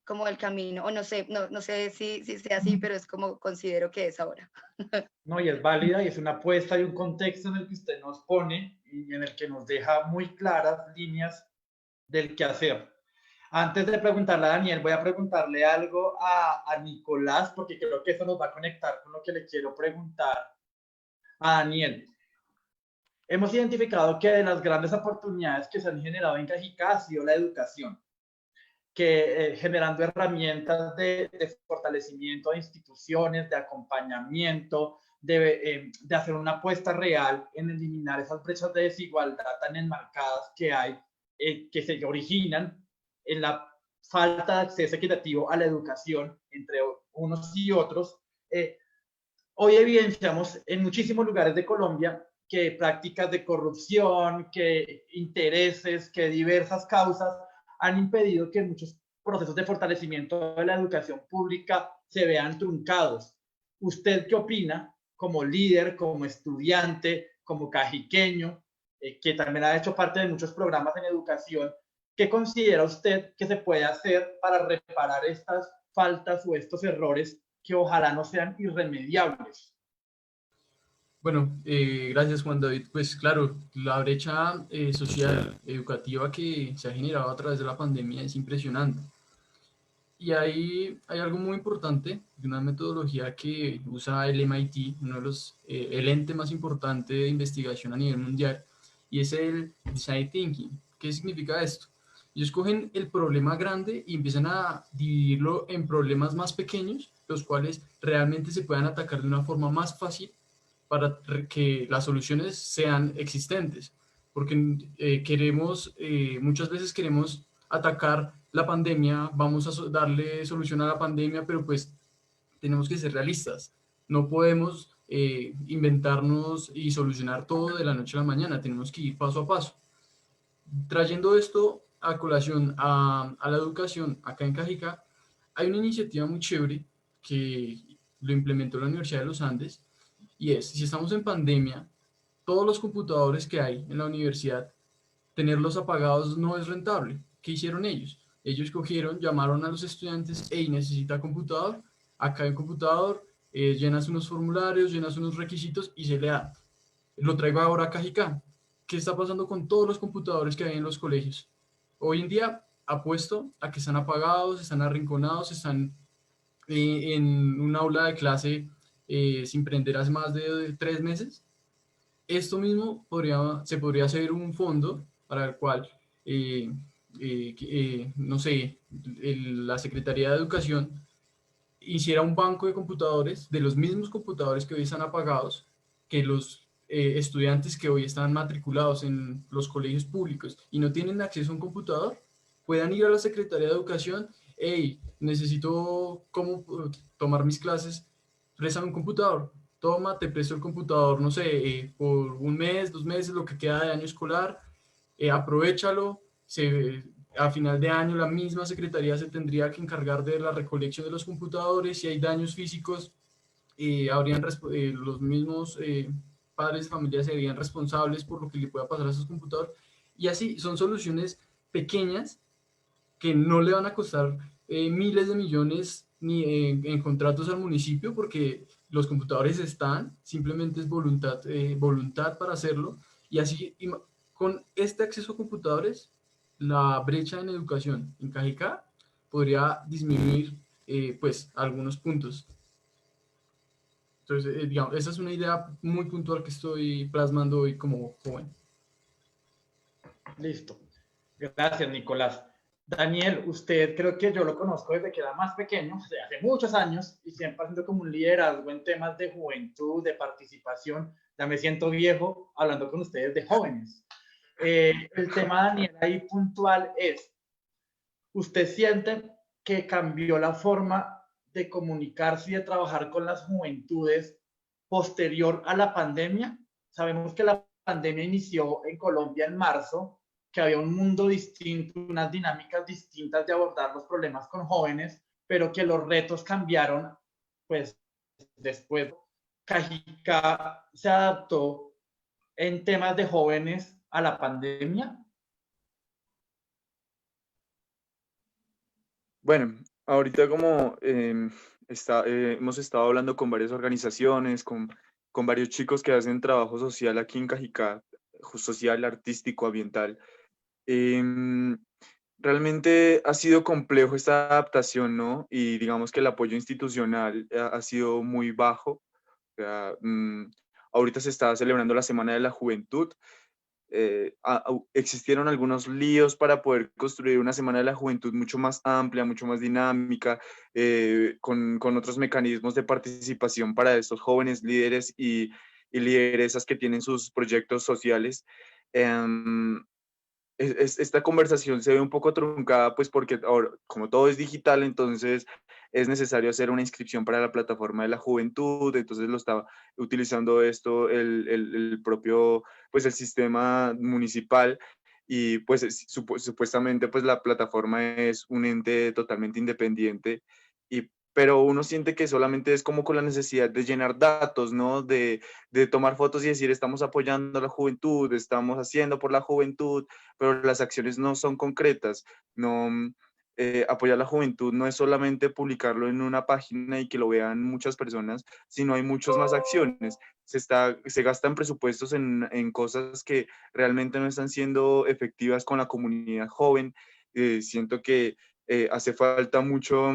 como el camino, o no sé si sea así, pero es como considero que es ahora. No, y es válida y es una apuesta y un contexto en el que usted nos pone y en el que nos deja muy claras líneas del qué hacer. Antes de preguntarle a Daniel, voy a preguntarle algo a Nicolás, porque creo que eso nos va a conectar con lo que le quiero preguntar a Daniel. Hemos identificado que de las grandes oportunidades que se han generado en Cajica ha sido la educación, que generando herramientas de fortalecimiento de instituciones, de acompañamiento, de hacer una apuesta real en eliminar esas brechas de desigualdad tan enmarcadas que hay, que se originan en la falta de acceso equitativo a la educación entre unos y otros. Hoy evidenciamos en muchísimos lugares de Colombia que prácticas de corrupción, que intereses, que diversas causas han impedido que muchos procesos de fortalecimiento de la educación pública se vean truncados. ¿Usted qué opina como líder, como estudiante, como cajiqueño, que también ha hecho parte de muchos programas en educación? ¿Qué considera usted que se puede hacer para reparar estas faltas o estos errores que ojalá no sean irremediables? Bueno, gracias Juan David. Pues claro, la brecha social, educativa que se ha generado a través de la pandemia es impresionante. Y ahí hay algo muy importante, de una metodología que usa el MIT, uno de los, el ente más importante de investigación a nivel mundial, y es el Design Thinking. ¿Qué significa esto? Ellos cogen el problema grande y empiezan a dividirlo en problemas más pequeños, los cuales realmente se puedan atacar de una forma más fácil para que las soluciones sean existentes. Porque muchas veces queremos atacar la pandemia, vamos a darle solución a la pandemia, pero pues tenemos que ser realistas. No podemos inventarnos y solucionar todo de la noche a la mañana, tenemos que ir paso a paso. Trayendo esto a colación a la educación acá en Cajicá, hay una iniciativa muy chévere que lo implementó la Universidad de los Andes, y es, si estamos en pandemia, todos los computadores que hay en la universidad, tenerlos apagados no es rentable. ¿Qué hicieron ellos? Ellos cogieron, llamaron a los estudiantes, hey, ¿necesita computador? Acá hay un computador, llenas unos formularios, llenas unos requisitos y se le da. Lo traigo ahora a Cajicá. ¿Qué está pasando con todos los computadores que hay en los colegios? Hoy en día apuesto a que están apagados, están arrinconados, están en un aula de clase sin prender hace más de 3 meses. Esto mismo se podría hacer un fondo para el cual, no sé, la Secretaría de Educación hiciera un banco de computadores, de los mismos computadores que hoy están apagados, que los estudiantes que hoy están matriculados en los colegios públicos y no tienen acceso a un computador, puedan ir a la Secretaría de Educación, hey, necesito cómo tomar mis clases, préstame un computador, toma, te presto el computador, no sé, por 1 mes, 2 meses, lo que queda de año escolar, aprovéchalo, a final de año la misma secretaría se tendría que encargar de la recolección de los computadores. Si hay daños físicos, los mismos padres de familia serían responsables por lo que le pueda pasar a esos computadores. Y así son soluciones pequeñas que no le van a costar miles de millones ni en contratos al municipio, porque los computadores están, simplemente es voluntad para hacerlo. Y así, con este acceso a computadores, la brecha en educación en Cajicá podría disminuir pues algunos puntos. Entonces, digamos, esa es una idea muy puntual que estoy plasmando hoy como joven. Listo. Gracias, Nicolás. Daniel, usted creo que yo lo conozco desde que era más pequeño, o sea, hace muchos años, y siempre haciendo como un liderazgo en temas de juventud, de participación. Ya me siento viejo hablando con ustedes de jóvenes. El tema, Daniel, ahí puntual es, ¿usted siente que cambió la forma de comunicarse y de trabajar con las juventudes posterior a la pandemia? Sabemos que la pandemia inició en Colombia en marzo, que había un mundo distinto, unas dinámicas distintas de abordar los problemas con jóvenes, pero que los retos cambiaron, pues después Cajicá se adaptó en temas de jóvenes a la pandemia. Bueno, ahorita como hemos estado hablando con varias organizaciones, con varios chicos que hacen trabajo social aquí en Cajicá, social, artístico, ambiental. Realmente ha sido complejo esta adaptación, ¿no? Y digamos que el apoyo institucional ha sido muy bajo. O sea, ahorita se está celebrando la Semana de la Juventud existieron algunos líos para poder construir una Semana de la Juventud mucho más amplia, mucho más dinámica, con otros mecanismos de participación para estos jóvenes líderes y lideresas que tienen sus proyectos sociales. Em, Esta conversación se ve un poco truncada, pues porque ahora, como todo es digital, entonces es necesario hacer una inscripción para la plataforma de la juventud, entonces lo estaba utilizando esto el propio, pues el sistema municipal, y pues supuestamente pues la plataforma es un ente totalmente independiente, pero uno siente que solamente es como con la necesidad de llenar datos, ¿no? De tomar fotos y decir estamos apoyando a la juventud, estamos haciendo por la juventud, pero las acciones no son concretas. No, apoyar a la juventud no es solamente publicarlo en una página y que lo vean muchas personas, sino hay muchas más acciones. Se gastan presupuestos en cosas que realmente no están siendo efectivas con la comunidad joven. Siento que hace falta mucho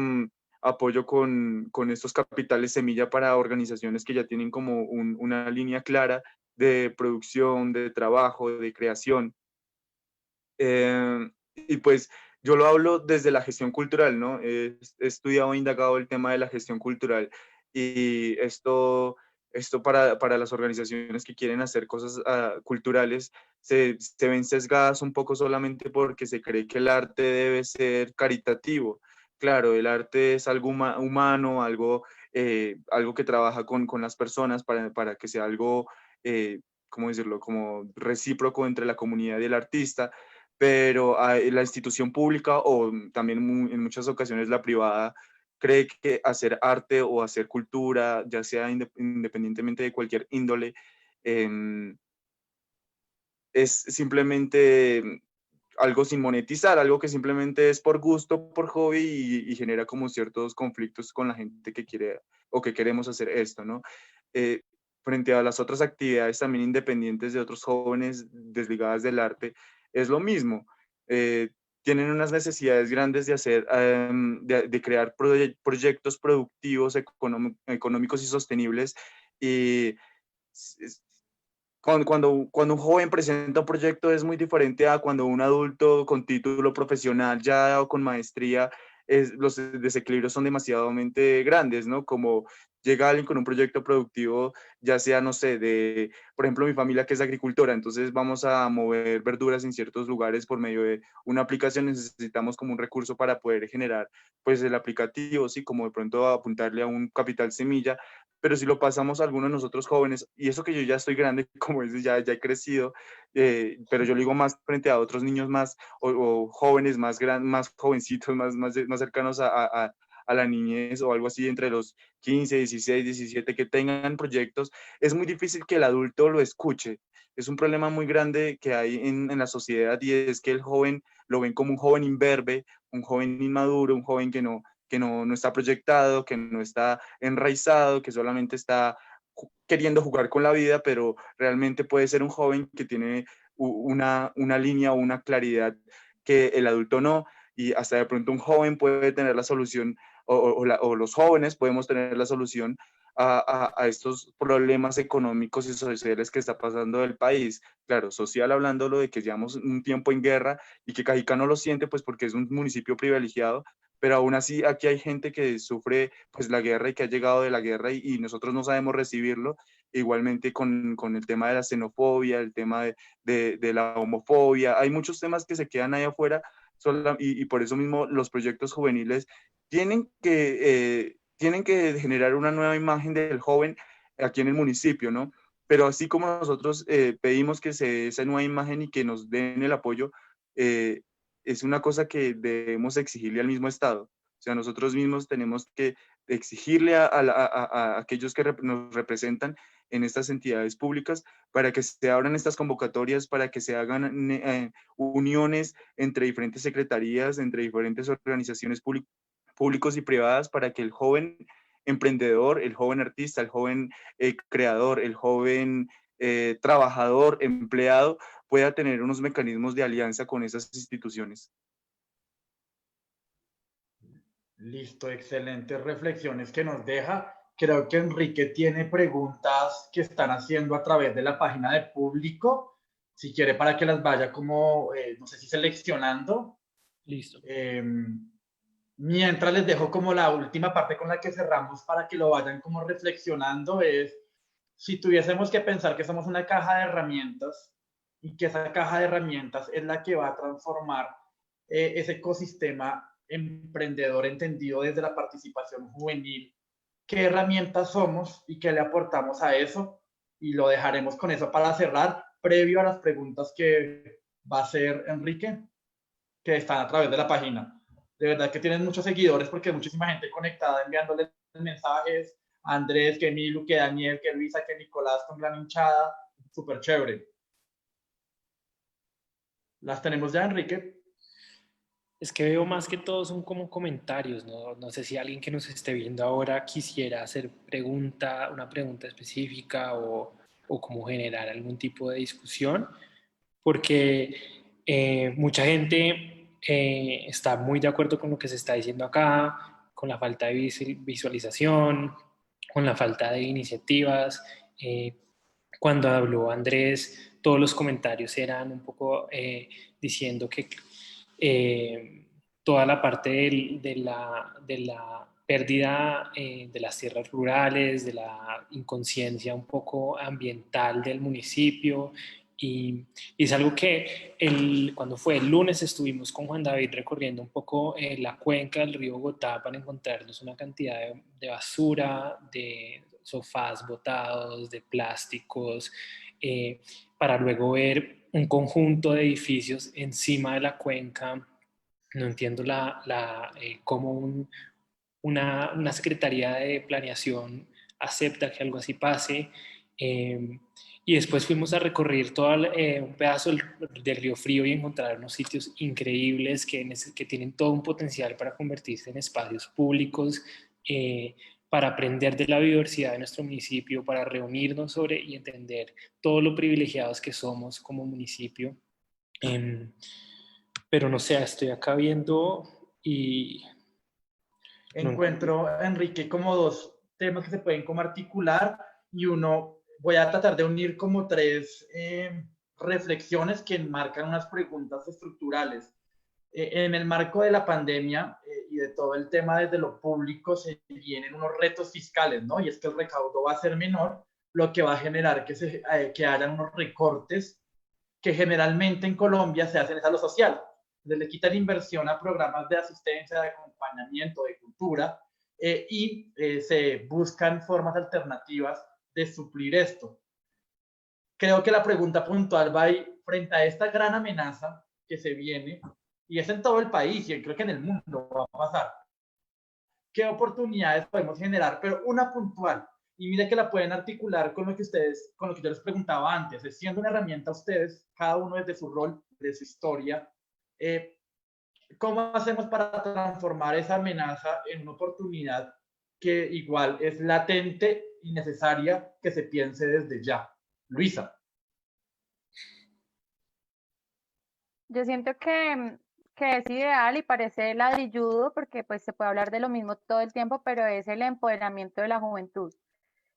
apoyo con estos capitales semilla para organizaciones que ya tienen como una línea clara de producción, de trabajo, de creación. Y pues yo lo hablo desde la gestión cultural, ¿no? He estudiado e indagado el tema de la gestión cultural, y esto para las organizaciones que quieren hacer cosas culturales se ven sesgadas un poco solamente porque se cree que el arte debe ser caritativo. Claro, el arte es algo humano, algo que trabaja con las personas para que sea algo, ¿cómo decirlo?, como recíproco entre la comunidad y el artista, pero la institución pública o también en muchas ocasiones la privada cree que hacer arte o hacer cultura, ya sea independientemente de cualquier índole, em, es simplemente algo sin monetizar, algo que simplemente es por gusto, por hobby, y genera como ciertos conflictos con la gente que quiere o que queremos hacer esto, ¿no? Eh, Frente a las otras actividades también independientes de otros jóvenes desligadas del arte, es lo mismo. Eh, Tienen unas necesidades grandes de hacer, de crear proyectos productivos, económicos y sostenibles, y cuando un joven presenta un proyecto es muy diferente a cuando un adulto con título profesional ya o con maestría, los desequilibrios son demasiadamente grandes, ¿no? Como llega alguien con un proyecto productivo, ya sea, no sé, por ejemplo, mi familia que es agricultora, entonces vamos a mover verduras en ciertos lugares por medio de una aplicación, necesitamos como un recurso para poder generar, pues, el aplicativo, ¿sí? Como de pronto apuntarle a un capital semilla, pero si lo pasamos a algunos de nosotros jóvenes, y eso que yo ya estoy grande, como dices, ya he crecido, pero yo lo digo más frente a otros niños más, o jóvenes más jovencitos, más cercanos a la niñez o algo así, entre los 15, 16, 17, que tengan proyectos, es muy difícil que el adulto lo escuche. Es un problema muy grande que hay en la sociedad, y es que el joven lo ven como un joven imberbe, un joven inmaduro, un joven que no está proyectado, que no está enraizado, que solamente está queriendo jugar con la vida, pero realmente puede ser un joven que tiene una línea o una claridad que el adulto no, y hasta de pronto un joven puede tener la solución, o los jóvenes podemos tener la solución a estos problemas económicos y sociales que está pasando el país. Claro, social hablándolo de que llevamos un tiempo en guerra y que Cajicá no lo siente, pues porque es un municipio privilegiado, pero aún así aquí hay gente que sufre pues la guerra y que ha llegado de la guerra, y nosotros no sabemos recibirlo. Igualmente con el tema de la xenofobia, el tema de la homofobia, hay muchos temas que se quedan ahí afuera, y por eso mismo los proyectos juveniles tienen que generar una nueva imagen del joven aquí en el municipio, ¿no? Pero así como nosotros pedimos que se dé esa nueva imagen y que nos den el apoyo, eh, es una cosa que debemos exigirle al mismo Estado. O sea, nosotros mismos tenemos que exigirle a aquellos que nos representan en estas entidades públicas para que se abran estas convocatorias, para que se hagan uniones entre diferentes secretarías, entre diferentes organizaciones públicos y privadas, para que el joven emprendedor, el joven artista, el joven creador, el joven trabajador, empleado, pueda tener unos mecanismos de alianza con esas instituciones. Listo, excelentes reflexiones que nos deja. Creo que Enrique tiene preguntas que están haciendo a través de la página de público. si quiere para que las vaya como, no sé si seleccionando. Listo. Mientras les dejo como la última parte con la que cerramos para que lo vayan como reflexionando, es si tuviésemos que pensar que somos una caja de herramientas y que esa caja de herramientas es la que va a transformar ese ecosistema emprendedor entendido desde la participación juvenil, qué herramientas somos y qué le aportamos a eso, y lo dejaremos con eso para cerrar, previo a las preguntas que va a hacer Enrique, que están a través de la página. De verdad que tienen muchos seguidores porque hay muchísima gente conectada enviándoles mensajes. Andrés, que Milu, que Daniel, que Luisa, que Nicolás con gran hinchada. Súper chévere. ¿Las tenemos ya, Enrique? Es que veo más que todo son como comentarios, ¿no? No sé si alguien que nos esté viendo ahora quisiera hacer una pregunta específica o como generar algún tipo de discusión, porque mucha gente está muy de acuerdo con lo que se está diciendo acá, con la falta de visualización, con la falta de iniciativas. Cuando habló Andrés, todos los comentarios eran un poco diciendo que toda la parte de la pérdida de las tierras rurales, de la inconsciencia un poco ambiental del municipio. Y es algo que cuando fue el lunes estuvimos con Juan David recorriendo un poco la cuenca del río Bogotá para encontrarnos una cantidad de basura, de sofás botados, de plásticos, para luego ver un conjunto de edificios encima de la cuenca. No entiendo cómo una Secretaría de Planeación acepta que algo así pase. Y después fuimos a recorrer todo un pedazo del Río Frío y encontrar unos sitios increíbles que tienen todo un potencial para convertirse en espacios públicos, para aprender de la biodiversidad de nuestro municipio, para reunirnos sobre y entender todo lo privilegiados que somos como municipio. Pero no sé, estoy acá viendo y... Encuentro, Enrique, como dos temas que se pueden como articular, y uno, voy a tratar de unir como tres reflexiones que enmarcan unas preguntas estructurales. En el marco de la pandemia y de todo el tema desde lo público se vienen unos retos fiscales, ¿no? Y es que el recaudo va a ser menor, lo que va a generar que hayan unos recortes que generalmente en Colombia se hacen a lo social. Le quitan inversión a programas de asistencia, de acompañamiento, de cultura, y se buscan formas alternativas de suplir esto. Creo que la pregunta puntual va ahí, frente a esta gran amenaza que se viene, y es en todo el país, y creo que en el mundo va a pasar. ¿Qué oportunidades podemos generar? Pero una puntual, y mire que la pueden articular con lo que yo les preguntaba antes, es siendo una herramienta ustedes, cada uno desde su rol, de su historia, ¿cómo hacemos para transformar esa amenaza en una oportunidad que igual es latente y necesaria que se piense desde ya? Luisa. Yo siento que es ideal y parece ladrilludo porque pues se puede hablar de lo mismo todo el tiempo, pero es el empoderamiento de la juventud.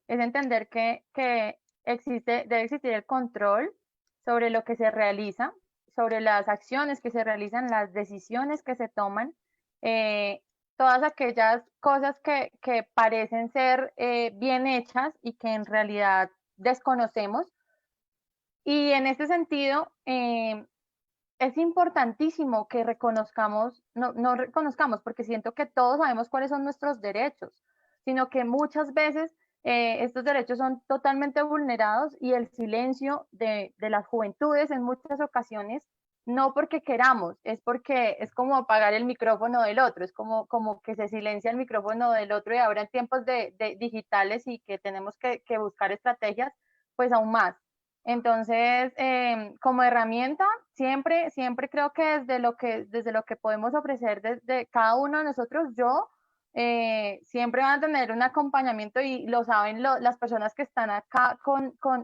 Es entender que debe existir el control sobre lo que se realiza, sobre las acciones que se realizan, las decisiones que se toman, todas aquellas cosas que parecen ser bien hechas y que en realidad desconocemos. Y en este sentido, es importantísimo que reconozcamos, no reconozcamos, porque siento que todos sabemos cuáles son nuestros derechos, sino que muchas veces estos derechos son totalmente vulnerados y el silencio de las juventudes en muchas ocasiones, no porque queramos, es porque es como apagar el micrófono del otro, es como que se silencia el micrófono del otro, y ahora en tiempos de digitales y que tenemos que buscar estrategias, pues aún más. Entonces, como herramienta, siempre creo que desde lo que podemos ofrecer desde cada uno de nosotros, siempre van a tener un acompañamiento, y lo saben las personas que están acá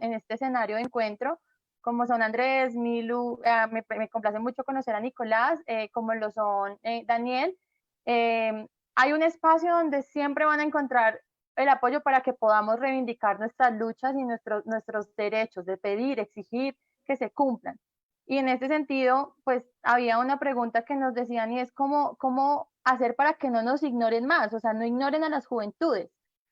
en este escenario de encuentro, como son Andrés, Milu, me complace mucho conocer a Nicolás, como lo son Daniel. Hay un espacio donde siempre van a encontrar el apoyo para que podamos reivindicar nuestras luchas y nuestros derechos de pedir, exigir que se cumplan. Y en este sentido, pues había una pregunta que nos decían y es cómo hacer para que no nos ignoren más, o sea, no ignoren a las juventudes,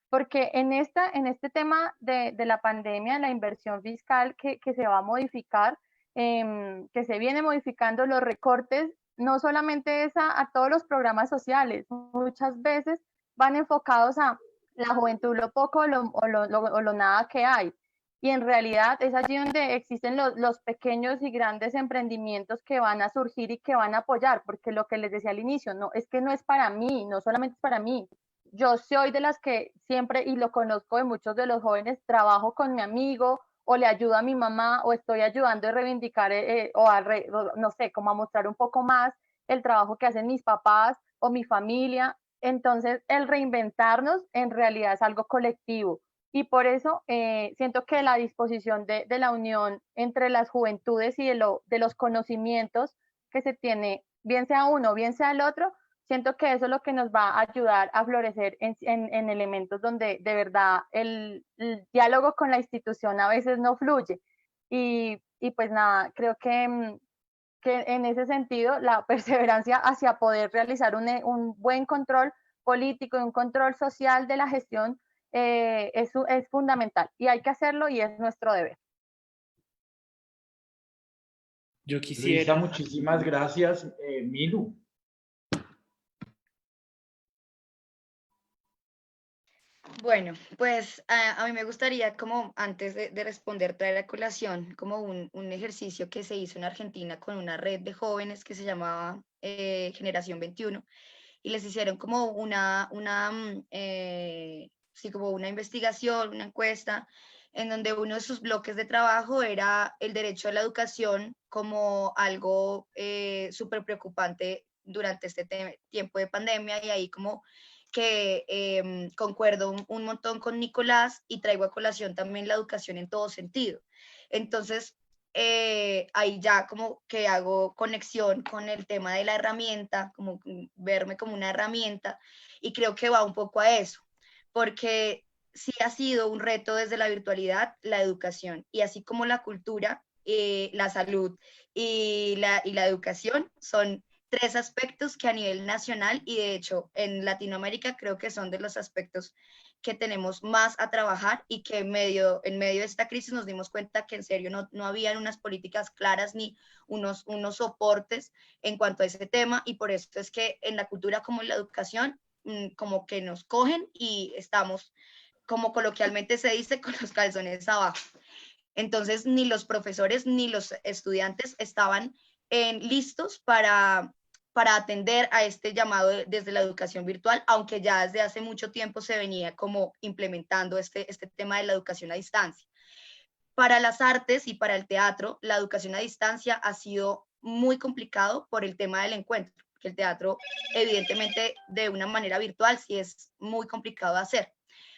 porque en este tema de la pandemia, la inversión fiscal que se va a modificar, que se viene modificando, los recortes, no solamente es a todos los programas sociales, muchas veces van enfocados a la juventud, lo poco o lo nada que hay. Y en realidad es allí donde existen los pequeños y grandes emprendimientos que van a surgir y que van a apoyar, porque lo que les decía al inicio, no, es que no es para mí, no solamente es para mí. Yo soy de las que siempre, y lo conozco de muchos de los jóvenes, trabajo con mi amigo o le ayudo a mi mamá o estoy ayudando a reivindicar no sé, como a mostrar un poco más el trabajo que hacen mis papás o mi familia. Entonces, el reinventarnos en realidad es algo colectivo. Y por eso siento que la disposición de la unión entre las juventudes y de los conocimientos que se tiene, bien sea uno, bien sea el otro, siento que eso es lo que nos va a ayudar a florecer en elementos donde de verdad el diálogo con la institución a veces no fluye. Y pues nada, creo que en ese sentido la perseverancia hacia poder realizar un buen control político y un control social de la gestión es fundamental y hay que hacerlo y es nuestro deber. Yo Luisa, quisiera, muchísimas gracias. Milu. Bueno, pues a mí me gustaría, como antes de responder, traer a colación como un ejercicio que se hizo en Argentina con una red de jóvenes que se llamaba Generación 21 y les hicieron como sí, como una investigación, una encuesta, en donde uno de sus bloques de trabajo era el derecho a la educación como algo súper preocupante durante este tiempo de pandemia y ahí como que concuerdo un montón con Nicolás y traigo a colación también la educación en todo sentido. Entonces, ahí ya como que hago conexión con el tema de la herramienta, como verme como una herramienta, y creo que va un poco a eso, porque sí ha sido un reto desde la virtualidad la educación, y así como la cultura, la salud y la educación son tres aspectos que a nivel nacional y de hecho en Latinoamérica creo que son de los aspectos que tenemos más a trabajar y que en medio de esta crisis nos dimos cuenta que en serio no habían unas políticas claras ni unos soportes en cuanto a ese tema y por eso es que en la cultura como en la educación como que nos cogen y estamos, como coloquialmente se dice, con los calzones abajo. Entonces ni los profesores ni los estudiantes estaban listos para atender a este llamado desde la educación virtual, aunque ya desde hace mucho tiempo se venía como implementando este tema de la educación a distancia. Para las artes y para el teatro, la educación a distancia ha sido muy complicado por el tema del encuentro, que el teatro evidentemente de una manera virtual sí es muy complicado de hacer.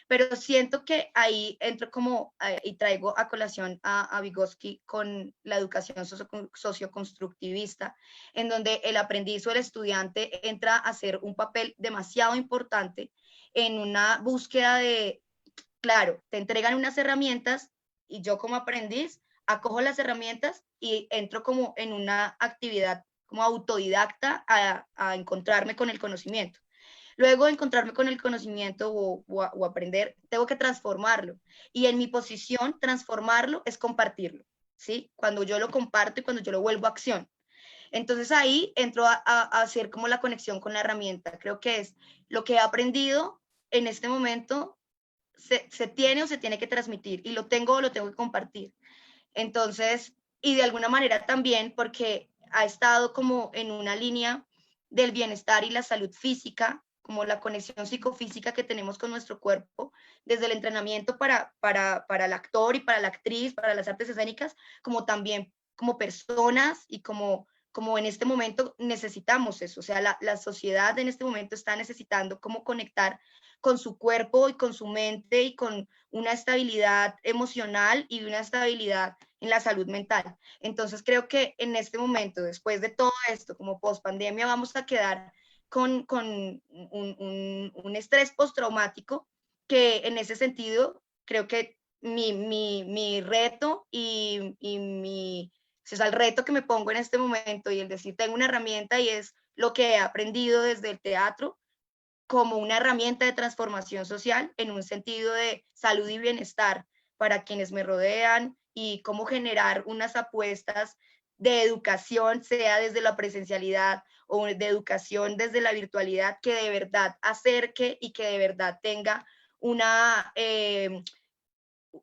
Pero siento que ahí entro como, y traigo a colación a Vygotsky con la educación socioconstructivista, en donde el aprendiz o el estudiante entra a hacer un papel demasiado importante en una búsqueda de, claro, te entregan unas herramientas y yo como aprendiz acojo las herramientas y entro como en una actividad como autodidacta a encontrarme con el conocimiento. Luego de encontrarme con el conocimiento o aprender, tengo que transformarlo. Y en mi posición, transformarlo es compartirlo, ¿sí? Cuando yo lo comparto y cuando yo lo vuelvo a acción. Entonces ahí entro a hacer como la conexión con la herramienta. Creo que es lo que he aprendido en este momento, se tiene o se tiene que transmitir y lo tengo que compartir. Entonces, y de alguna manera también porque ha estado como en una línea del bienestar y la salud física, como la conexión psicofísica que tenemos con nuestro cuerpo, desde el entrenamiento para el actor y para la actriz, para las artes escénicas, como también como personas y como en este momento necesitamos eso, o sea, la sociedad en este momento está necesitando como conectar con su cuerpo y con su mente y con una estabilidad emocional y una estabilidad en la salud mental. Entonces creo que en este momento, después de todo esto, como post pandemia, vamos a quedar con un estrés postraumático que en ese sentido creo que mi reto o sea, el reto que me pongo en este momento y el decir, tengo una herramienta y es lo que he aprendido desde el teatro como una herramienta de transformación social en un sentido de salud y bienestar para quienes me rodean y cómo generar unas apuestas de educación, sea desde la presencialidad o de educación desde la virtualidad, que de verdad acerque y que de verdad tenga una,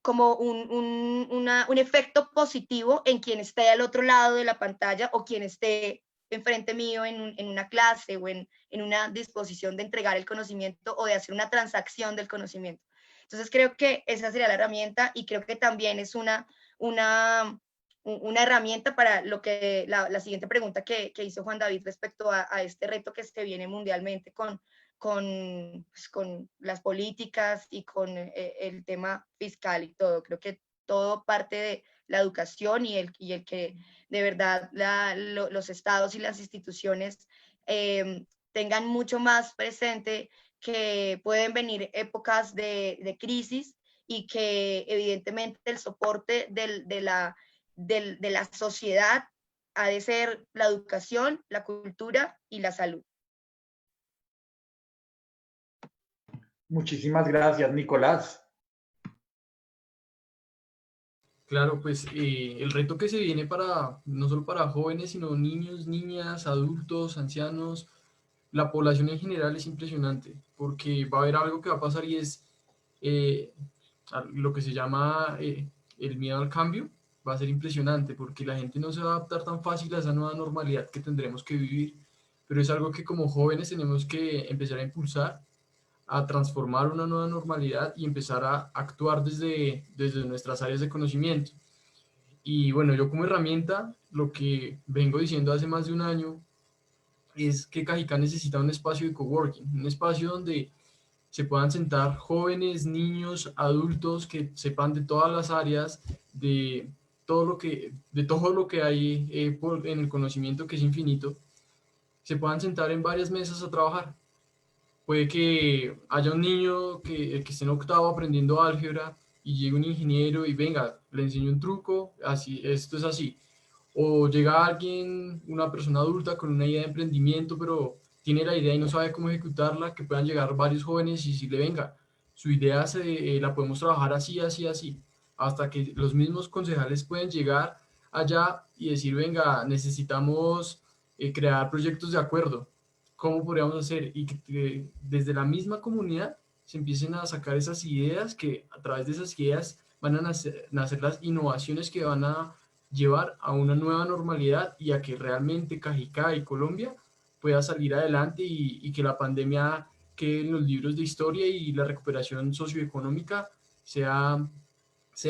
como un efecto positivo en quien esté al otro lado de la pantalla o quien esté enfrente mío en una clase o en una disposición de entregar el conocimiento o de hacer una transacción del conocimiento. Entonces creo que esa sería la herramienta y creo que también es una herramienta para lo que la siguiente pregunta que hizo Juan David respecto a este reto que se viene mundialmente pues, con las políticas y con el tema fiscal y todo. Creo que todo parte de la educación y el que de verdad los estados y las instituciones tengan mucho más presente que pueden venir épocas de crisis y que evidentemente el soporte de la sociedad ha de ser la educación, la cultura y la salud. Muchísimas gracias, Nicolás. Claro, pues el reto que se viene para, no solo para jóvenes, sino niños, niñas, adultos, ancianos, la población en general es impresionante, porque va a haber algo que va a pasar y es eh, lo que se llama el miedo al cambio. Va a ser impresionante, porque la gente no se va a adaptar tan fácil a esa nueva normalidad que tendremos que vivir, pero es algo que como jóvenes tenemos que empezar a impulsar, a transformar una nueva normalidad y empezar a actuar desde nuestras áreas de conocimiento. Y bueno, yo como herramienta, lo que vengo diciendo hace más de un año es que Cajicá necesita un espacio de coworking, un espacio donde se puedan sentar jóvenes, niños, adultos que sepan de todas las áreas, de todo lo que hay en el conocimiento que es infinito, se puedan sentar en varias mesas a trabajar. Puede que haya un niño que esté en octavo aprendiendo álgebra y llegue un ingeniero y venga, le enseño un truco, así, esto es así. O llega alguien, una persona adulta con una idea de emprendimiento, pero tiene la idea y no sabe cómo ejecutarla, que puedan llegar varios jóvenes y decirle, venga, su idea la podemos trabajar así, así, así, hasta que los mismos concejales pueden llegar allá y decir, venga, necesitamos crear proyectos de acuerdo. ¿Cómo podríamos hacer? Y que desde la misma comunidad se empiecen a sacar esas ideas, que a través de esas ideas van a nacer las innovaciones que van a llevar a una nueva normalidad y a que realmente Cajicá y Colombia pueda salir adelante y que la pandemia quede en los libros de historia y la recuperación socioeconómica sea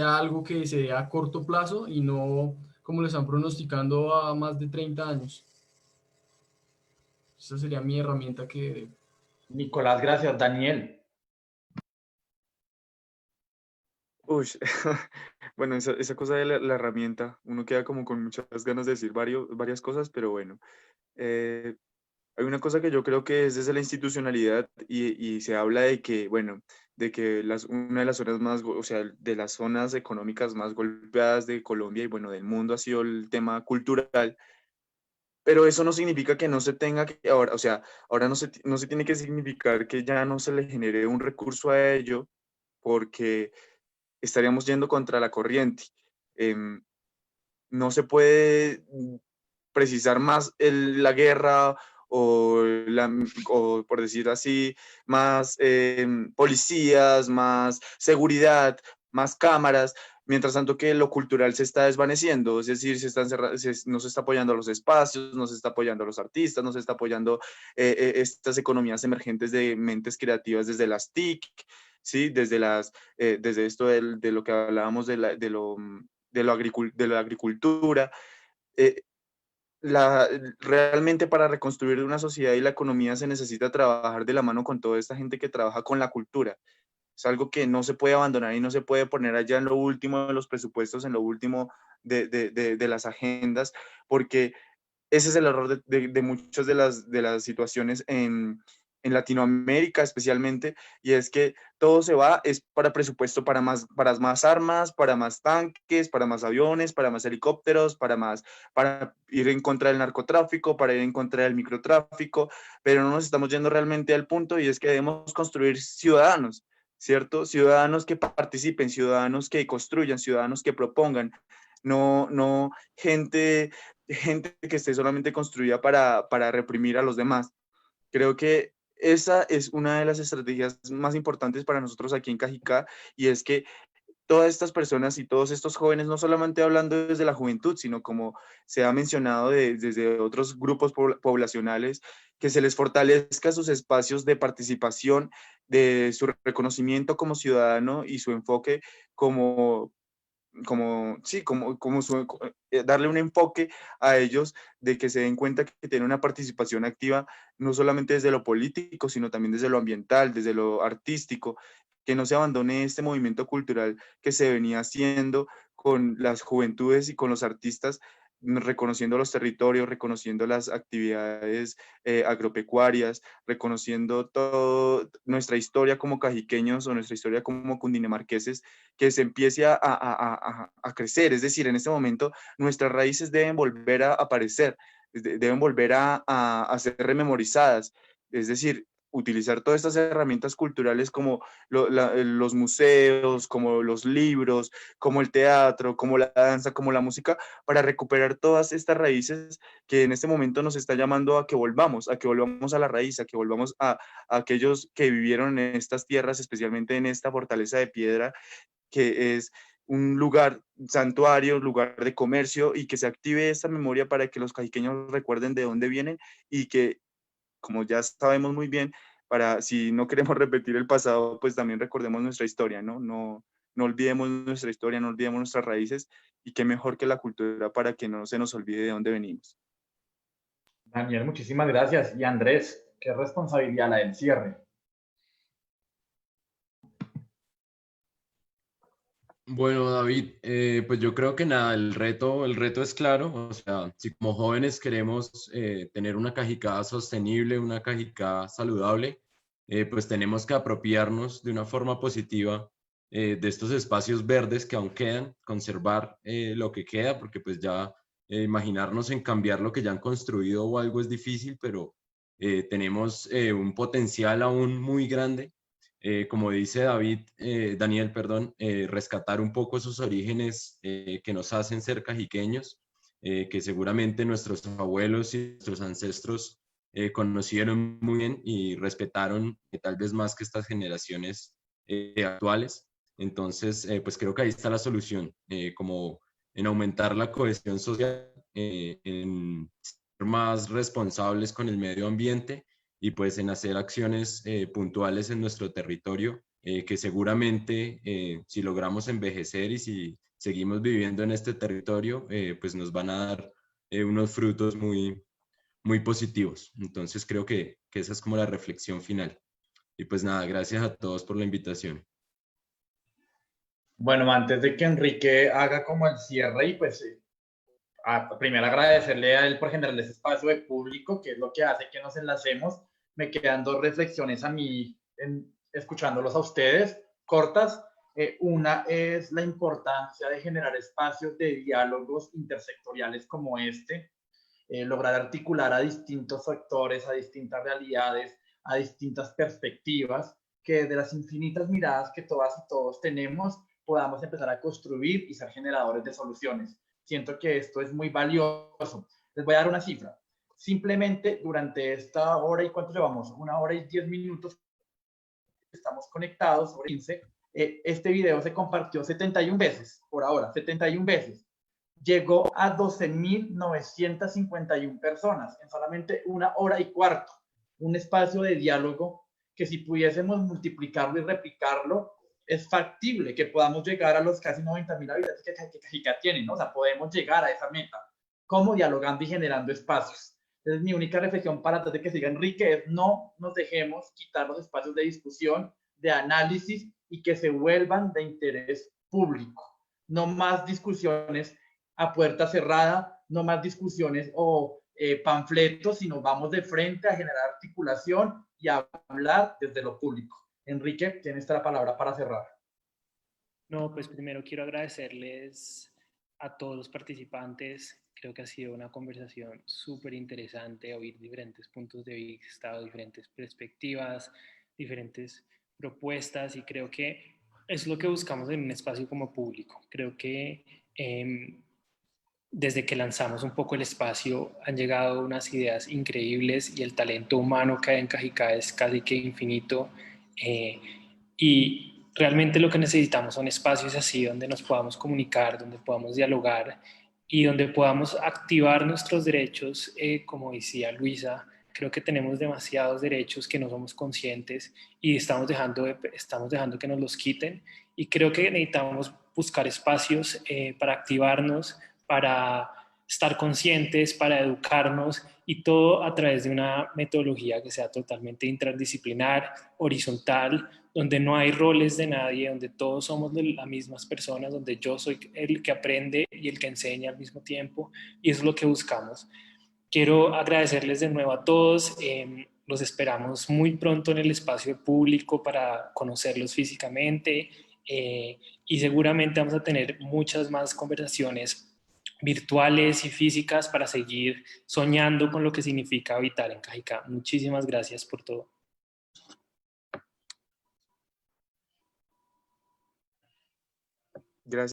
algo que se dé a corto plazo y no como le están pronosticando a más de 30 años. Esa sería mi herramienta que... Nicolás, gracias. Daniel. Uy, bueno, esa cosa de la herramienta, uno queda como con muchas ganas de decir varias cosas, pero bueno. Hay una cosa que yo creo que es desde la institucionalidad y se habla de que, bueno, de que una de las zonas o sea, de las zonas económicas más golpeadas de Colombia y, bueno, del mundo ha sido el tema cultural, pero eso no significa que no se tenga que, ahora, o sea, ahora no se tiene que significar que ya no se le genere un recurso a ello, porque estaríamos yendo contra la corriente. Em, no se puede precisar más la guerra o por decir así, más policías, más seguridad, más cámaras, mientras tanto que lo cultural se está desvaneciendo, es decir, no se está apoyando a los espacios, no se está apoyando a los artistas, no se está apoyando estas economías emergentes de mentes creativas desde las TIC, ¿sí? Desde esto de lo que hablábamos de la agricultura. Eh, Realmente para reconstruir una sociedad y la economía se necesita trabajar de la mano con toda esta gente que trabaja con la cultura. Es algo que no se puede abandonar y no se puede poner allá en lo último de los presupuestos, en lo último de las agendas, porque ese es el error de muchas de las situaciones en Latinoamérica especialmente, y es que todo se va, es para presupuesto para más armas, para más tanques, para más aviones, para más helicópteros, para ir en contra del narcotráfico, para ir en contra del microtráfico, pero no nos estamos yendo realmente al punto, y es que debemos construir ciudadanos, ¿cierto? Ciudadanos que participen, ciudadanos que construyan, ciudadanos que propongan, no gente que esté solamente construida para reprimir a los demás. Creo que esa es una de las estrategias más importantes para nosotros aquí en Cajicá, y es que todas estas personas y todos estos jóvenes, no solamente hablando desde la juventud, sino como se ha mencionado desde otros grupos poblacionales, que se les fortalezca sus espacios de participación, de su reconocimiento como ciudadano y su enfoque como sí, darle un enfoque a ellos, de que se den cuenta que tienen una participación activa, no solamente desde lo político, sino también desde lo ambiental, desde lo artístico, que no se abandone este movimiento cultural que se venía haciendo con las juventudes y con los artistas, reconociendo los territorios, reconociendo las actividades agropecuarias, reconociendo toda nuestra historia como cajiqueños o nuestra historia como cundinamarqueses, que se empiece a crecer. Es decir, en este momento nuestras raíces deben volver a aparecer, deben volver a ser rememorizadas. Es decir, utilizar todas estas herramientas culturales como los museos, como los libros, como el teatro, como la danza, como la música, para recuperar todas estas raíces que en este momento nos está llamando a que volvamos a la raíz, a que volvamos a aquellos que vivieron en estas tierras, especialmente en esta fortaleza de piedra, que es un lugar santuario, un lugar de comercio, y que se active esta memoria para que los cajiqueños recuerden de dónde vienen, y que, como ya sabemos muy bien, para si no queremos repetir el pasado, pues también recordemos nuestra historia, ¿no? No olvidemos nuestra historia, no olvidemos nuestras raíces, y qué mejor que la cultura para que no se nos olvide de dónde venimos. Daniel, muchísimas gracias. Y Andrés, qué responsabilidad la del cierre. Bueno, David, pues yo creo que nada, el reto es claro. O sea, si como jóvenes queremos tener una Cajicá sostenible, una Cajicá saludable, pues tenemos que apropiarnos de una forma positiva de estos espacios verdes que aún quedan, conservar lo que queda, porque pues ya imaginarnos en cambiar lo que ya han construido o algo es difícil, pero tenemos un potencial aún muy grande. Como dice Daniel, perdón, rescatar un poco esos orígenes que nos hacen ser cajiqueños, que seguramente nuestros abuelos y nuestros ancestros conocieron muy bien y respetaron tal vez más que estas generaciones actuales. Entonces, pues creo que ahí está la solución, como en aumentar la cohesión social, en ser más responsables con el medio ambiente, y pues en hacer acciones puntuales en nuestro territorio, que seguramente si logramos envejecer y si seguimos viviendo en este territorio, pues nos van a dar unos frutos muy, muy positivos. Entonces creo que esa es como la reflexión final. Y pues nada, gracias a todos por la invitación. Bueno, antes de que Enrique haga como el cierre, y pues primero agradecerle a él por generar ese espacio de público, que es lo que hace que nos enlacemos. Me quedan dos reflexiones a mí, escuchándolos a ustedes, cortas. Una es la importancia de generar espacios de diálogos intersectoriales como este, lograr articular a distintos sectores, a distintas realidades, a distintas perspectivas, que desde las infinitas miradas que todas y todos tenemos, podamos empezar a construir y ser generadores de soluciones. Siento que esto es muy valioso. Les voy a dar una cifra. Simplemente durante esta hora, ¿y cuánto llevamos? 1 hora y 10 minutos. Estamos conectados, sobre 15. Este video se compartió 71 veces por ahora, 71 veces. Llegó a 12.951 personas en solamente 1 hora y cuarto. Un espacio de diálogo que, si pudiésemos multiplicarlo y replicarlo, es factible que podamos llegar a los casi 90.000 habitantes que Cajicá tiene, ¿no? O sea, podemos llegar a esa meta. ¿Cómo? Dialogando y generando espacios. Entonces, mi única reflexión para antes de que siga Enrique es: no nos dejemos quitar los espacios de discusión, de análisis, y que se vuelvan de interés público. No más discusiones a puerta cerrada, no más discusiones o panfletos, sino vamos de frente a generar articulación y hablar desde lo público. Enrique, tienes la palabra para cerrar. No, pues primero quiero agradecerles a todos los participantes. Creo que ha sido una conversación súper interesante, oír diferentes puntos de vista, diferentes perspectivas, diferentes propuestas, y creo que es lo que buscamos en un espacio como público. Creo que desde que lanzamos un poco el espacio han llegado unas ideas increíbles y el talento humano que hay en Cajicá es casi que infinito, y realmente lo que necesitamos son espacios así donde nos podamos comunicar, donde podamos dialogar y donde podamos activar nuestros derechos. Como decía Luisa, creo que tenemos demasiados derechos que no somos conscientes y estamos dejando que nos los quiten, y creo que necesitamos buscar espacios para activarnos, para estar conscientes, para educarnos, y todo a través de una metodología que sea totalmente interdisciplinar, horizontal, donde no hay roles de nadie, donde todos somos las mismas personas, donde yo soy el que aprende y el que enseña al mismo tiempo, y eso es lo que buscamos. Quiero agradecerles de nuevo a todos. Los esperamos muy pronto en el espacio público para conocerlos físicamente, y seguramente vamos a tener muchas más conversaciones virtuales y físicas para seguir soñando con lo que significa habitar en Cajicá. Muchísimas gracias por todo. Gracias.